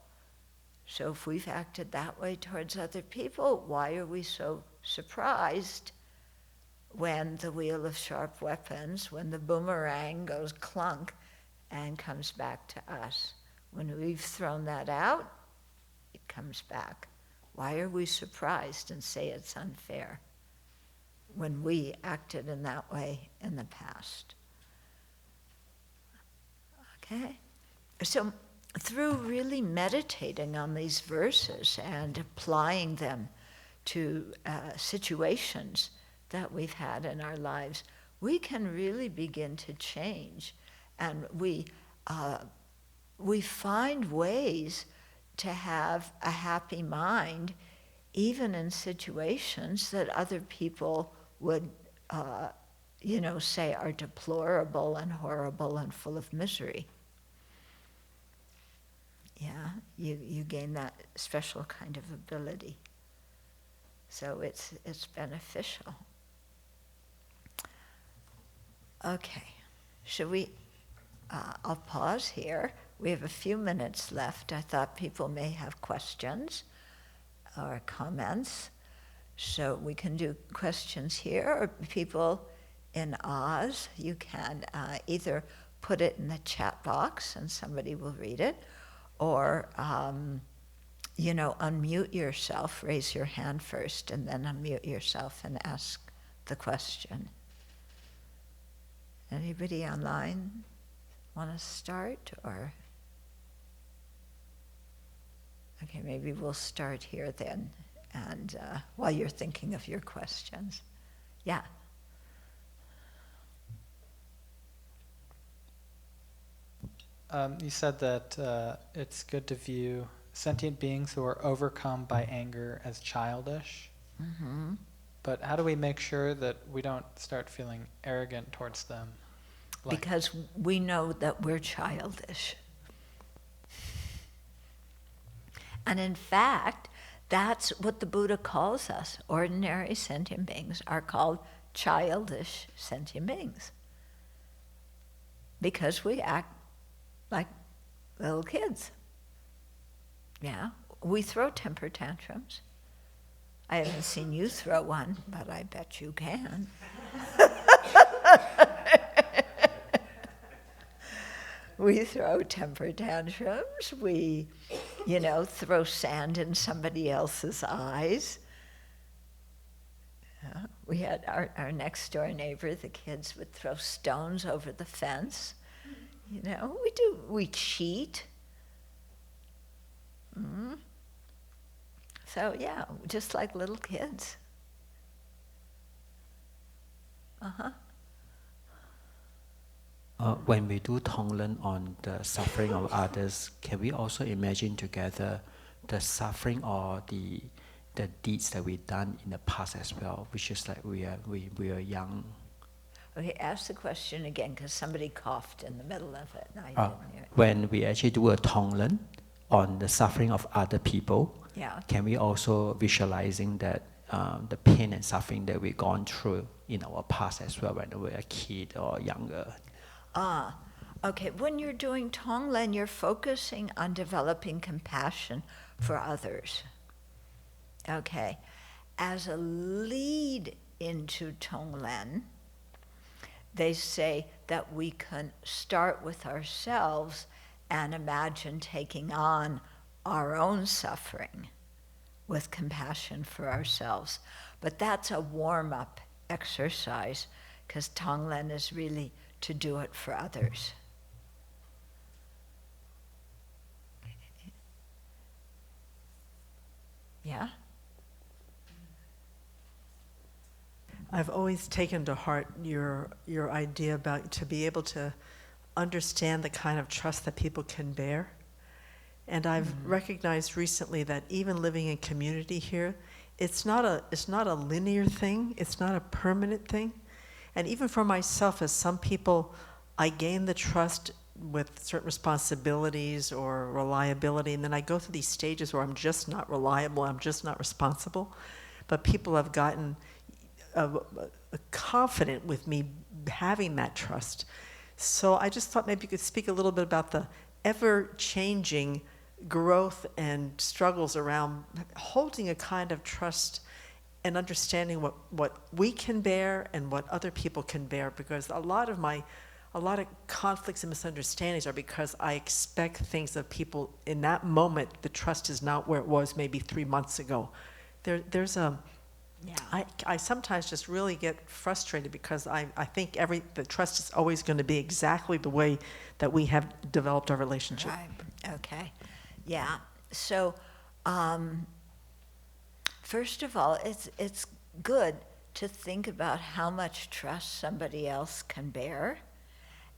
So if we've acted that way towards other people, why are we so surprised when the wheel of sharp weapons, when the boomerang goes clunk and comes back to us? When we've thrown that out, it comes back. Why are we surprised and say it's unfair when we acted in that way in the past? Okay? So through really meditating on these verses and applying them to situations that we've had in our lives, we can really begin to change. And we find ways to have a happy mind, even in situations that other people would, say are deplorable and horrible and full of misery. Yeah, you gain that special kind of ability. So it's beneficial. Okay, should we, I'll pause here. We have a few minutes left. I thought people may have questions or comments. So we can do questions here, or people in Oz, you can either put it in the chat box and somebody will read it, or unmute yourself, raise your hand first, and then unmute yourself and ask the question. Anybody online want to start, or? Okay, maybe we'll start here then, and while you're thinking of your questions. Yeah. You said that it's good to view sentient beings who are overcome by anger as childish. Mm-hmm. But how do we make sure that we don't start feeling arrogant towards them? Because we know that we're childish. And in fact, that's what the Buddha calls us. Ordinary sentient beings are called childish sentient beings. Because we act like little kids. Yeah, we throw temper tantrums. I haven't seen you throw one, but I bet you can. We throw temper tantrums. We, throw sand in somebody else's eyes. We had our next door neighbor, the kids would throw stones over the fence. We cheat. So yeah, just like little kids. When we do Tonglen on the suffering of others, can we also imagine together the suffering or the deeds that we've done in the past as well, which is like we are young? Okay, ask the question again, because somebody coughed in the middle of it, and I didn't hear it. When we actually do a Tonglen on the suffering of other people, can we also visualizing that the pain and suffering that we've gone through in our past as well when we were a kid or younger? Okay. When you're doing Tonglen, you're focusing on developing compassion for others. Okay. As a lead into Tonglen, they say that we can start with ourselves and imagine taking on our own suffering with compassion for ourselves. But that's a warm-up exercise, because Tonglen is really to do it for others. Yeah? I've always taken to heart your idea about to be able to understand the kind of trust that people can bear. And I've recognized recently that even living in community here, it's not a linear thing, it's not a permanent thing. And even for myself, as some people, I gain the trust with certain responsibilities or reliability, and then I go through these stages where I'm just not reliable, I'm just not responsible. But people have gotten confident with me having that trust. So I just thought maybe you could speak a little bit about the ever-changing growth and struggles around holding a kind of trust and understanding what we can bear and what other people can bear, because a lot of conflicts and misunderstandings are because I expect things of people in that moment. The trust is not where it was maybe 3 months ago. I sometimes just really get frustrated because I think the trust is always going to be exactly the way that we have developed our relationship. Right. Okay. Yeah. So, first of all, it's good to think about how much trust somebody else can bear,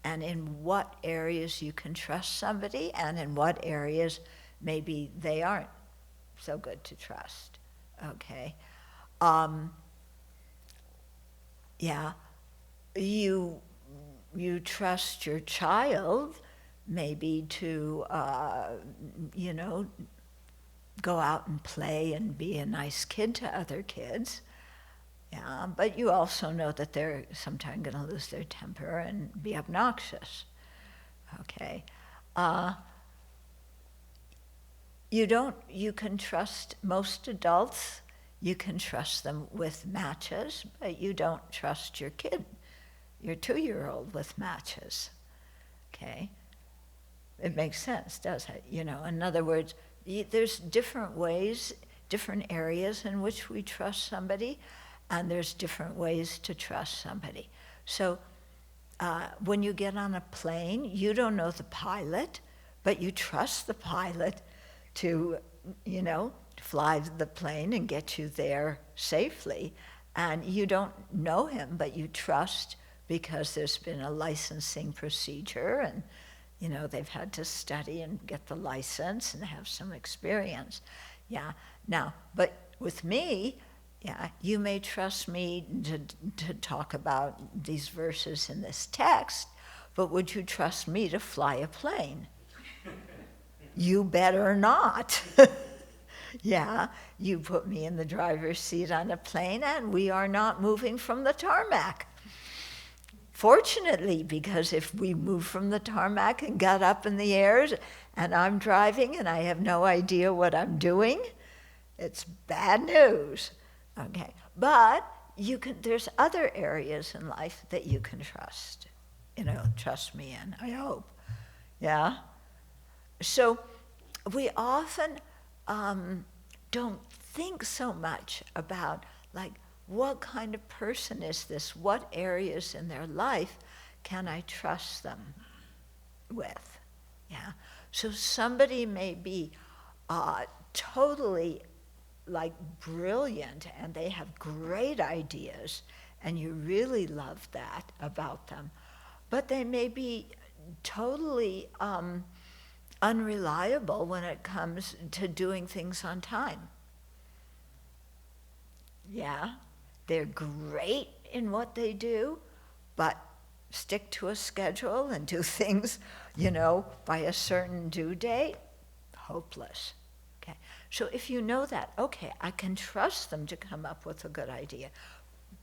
and in what areas you can trust somebody, and in what areas maybe they aren't so good to trust. Okay. You trust your child maybe to, go out and play and be a nice kid to other kids. Yeah, but you also know that they're sometimes going to lose their temper and be obnoxious. Okay. You can trust most adults. You can trust them with matches, but you don't trust your kid, your 2-year-old, with matches. Okay? It makes sense, does it? In other words, there's different ways, different areas in which we trust somebody, and there's different ways to trust somebody. So when you get on a plane, you don't know the pilot, but you trust the pilot to, fly the plane and get you there safely. And you don't know him, but you trust because there's been a licensing procedure, and they've had to study and get the license and have some experience. Yeah. Now, but with me, you may trust me to talk about these verses in this text, but would you trust me to fly a plane? You better not. Yeah, you put me in the driver's seat on a plane and we are not moving from the tarmac. Fortunately, because if we moved from the tarmac and got up in the air and I'm driving and I have no idea what I'm doing, it's bad news. Okay, but there's other areas in life that you can trust me in, I hope. Yeah? So we often don't think so much about, like, what kind of person is this? What areas in their life can I trust them with? Yeah. So somebody may be totally, like, brilliant, and they have great ideas, and you really love that about them. But they may be totally unreliable when it comes to doing things on time. Yeah, they're great in what they do, but stick to a schedule and do things, by a certain due date, hopeless. Okay, so if you know that, okay, I can trust them to come up with a good idea,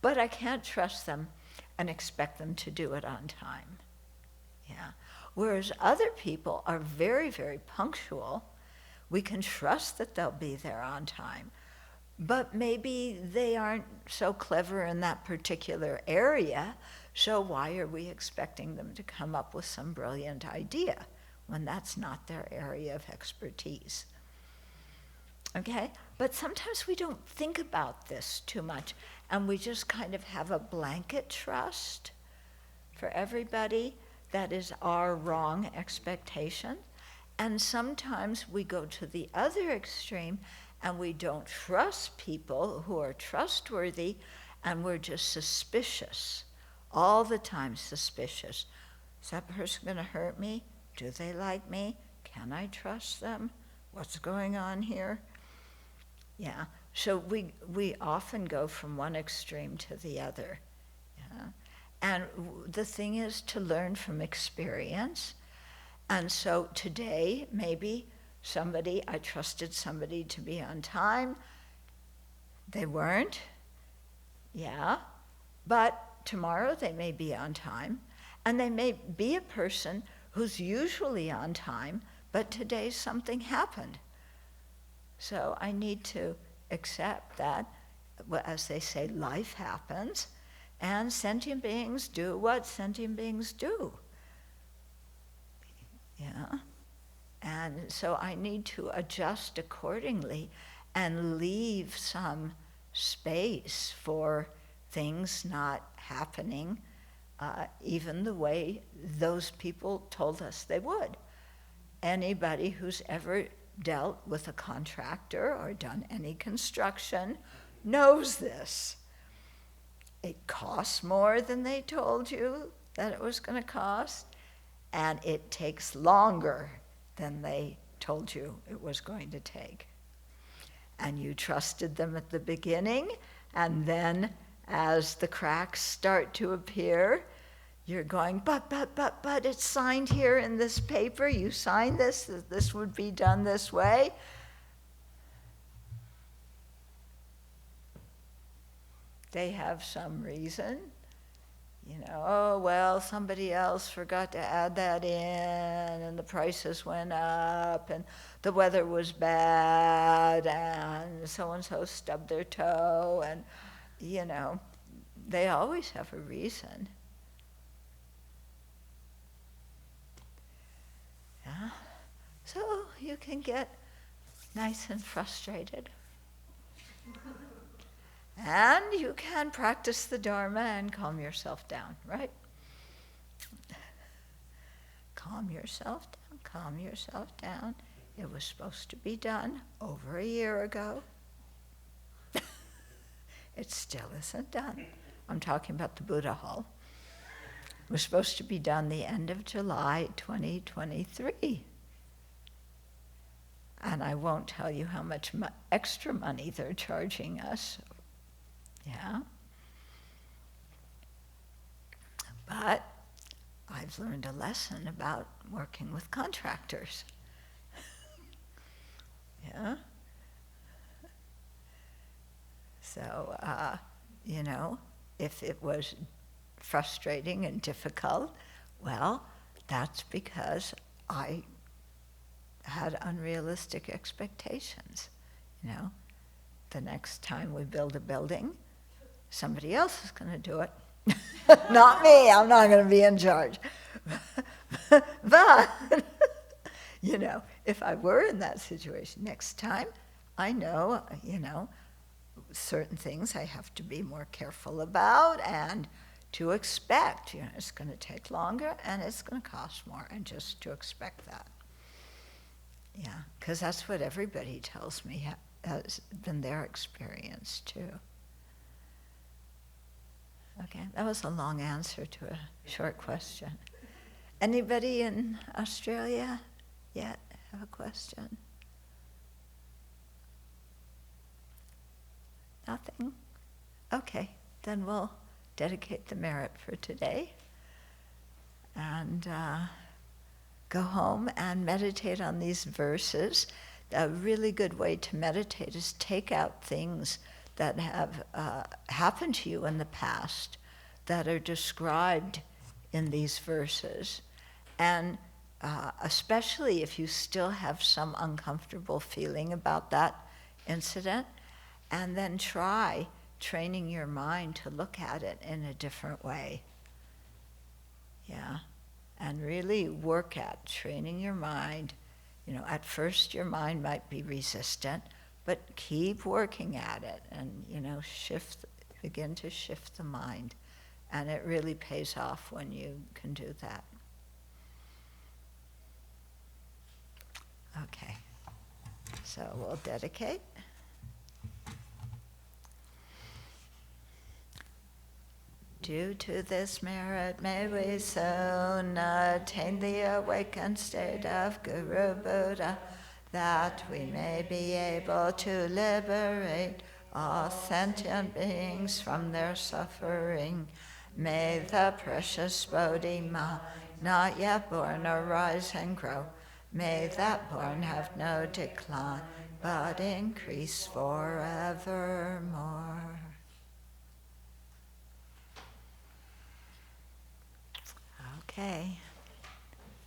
but I can't trust them and expect them to do it on time. Yeah. Whereas other people are very, very punctual. We can trust that they'll be there on time, but maybe they aren't so clever in that particular area, so why are we expecting them to come up with some brilliant idea when that's not their area of expertise? Okay? But sometimes we don't think about this too much, and we just kind of have a blanket trust for everybody. That is our wrong expectation. And sometimes we go to the other extreme and we don't trust people who are trustworthy, and we're just suspicious, all the time suspicious. Is that person going to hurt me? Do they like me? Can I trust them? What's going on here? Yeah, so we often go from one extreme to the other. Yeah? And the thing is to learn from experience. And so today, maybe I trusted somebody to be on time. They weren't. Yeah. But tomorrow they may be on time. And they may be a person who's usually on time, but today something happened. So I need to accept that, as they say, life happens, and sentient beings do what sentient beings do. Yeah. And so I need to adjust accordingly and leave some space for things not happening even the way those people told us they would. Anybody who's ever dealt with a contractor or done any construction knows this. It costs more than they told you that it was going to cost, and it takes longer than they told you it was going to take. And you trusted them at the beginning, and then as the cracks start to appear, you're going, but, it's signed here in this paper, you signed this, that this would be done this way. They have some reason. Oh, well, somebody else forgot to add that in, and the prices went up, and the weather was bad, and so-and-so stubbed their toe, and, they always have a reason. Yeah. So you can get nice and frustrated. And you can practice the Dharma and calm yourself down, right? Calm yourself down, calm yourself down. It was supposed to be done over a year ago. It still isn't done. I'm talking about the Buddha Hall. It was supposed to be done the end of July 2023. And I won't tell you how much extra money they're charging us. Yeah. But I've learned a lesson about working with contractors. Yeah. So, if it was frustrating and difficult, well, that's because I had unrealistic expectations. The next time we build a building, somebody else is going to do it. Not me, I'm not going to be in charge. But, you know, if I were in that situation next time, I know, you know, certain things I have to be more careful about and to expect, you know, it's going to take longer and it's going to cost more, and just to expect that. Yeah, because that's what everybody tells me has been their experience too. Okay, that was a long answer to a short question. Anybody in Australia yet have a question? Nothing? Okay, then we'll dedicate the merit for today and go home and meditate on these verses. A really good way to meditate is take out things that have happened to you in the past that are described in these verses. And especially if you still have some uncomfortable feeling about that incident, and then try training your mind to look at it in a different way. Yeah, and really work at training your mind. You know, at first your mind might be resistant, but keep working at it and, you know, begin to shift the mind. And it really pays off when you can do that. Okay, so we'll dedicate. Due to this merit, may we soon attain the awakened state of Guru Buddha, that we may be able to liberate all sentient beings from their suffering. May the precious Bodhi mind, not yet born, arise and grow. May that born have no decline, but increase forevermore. Okay.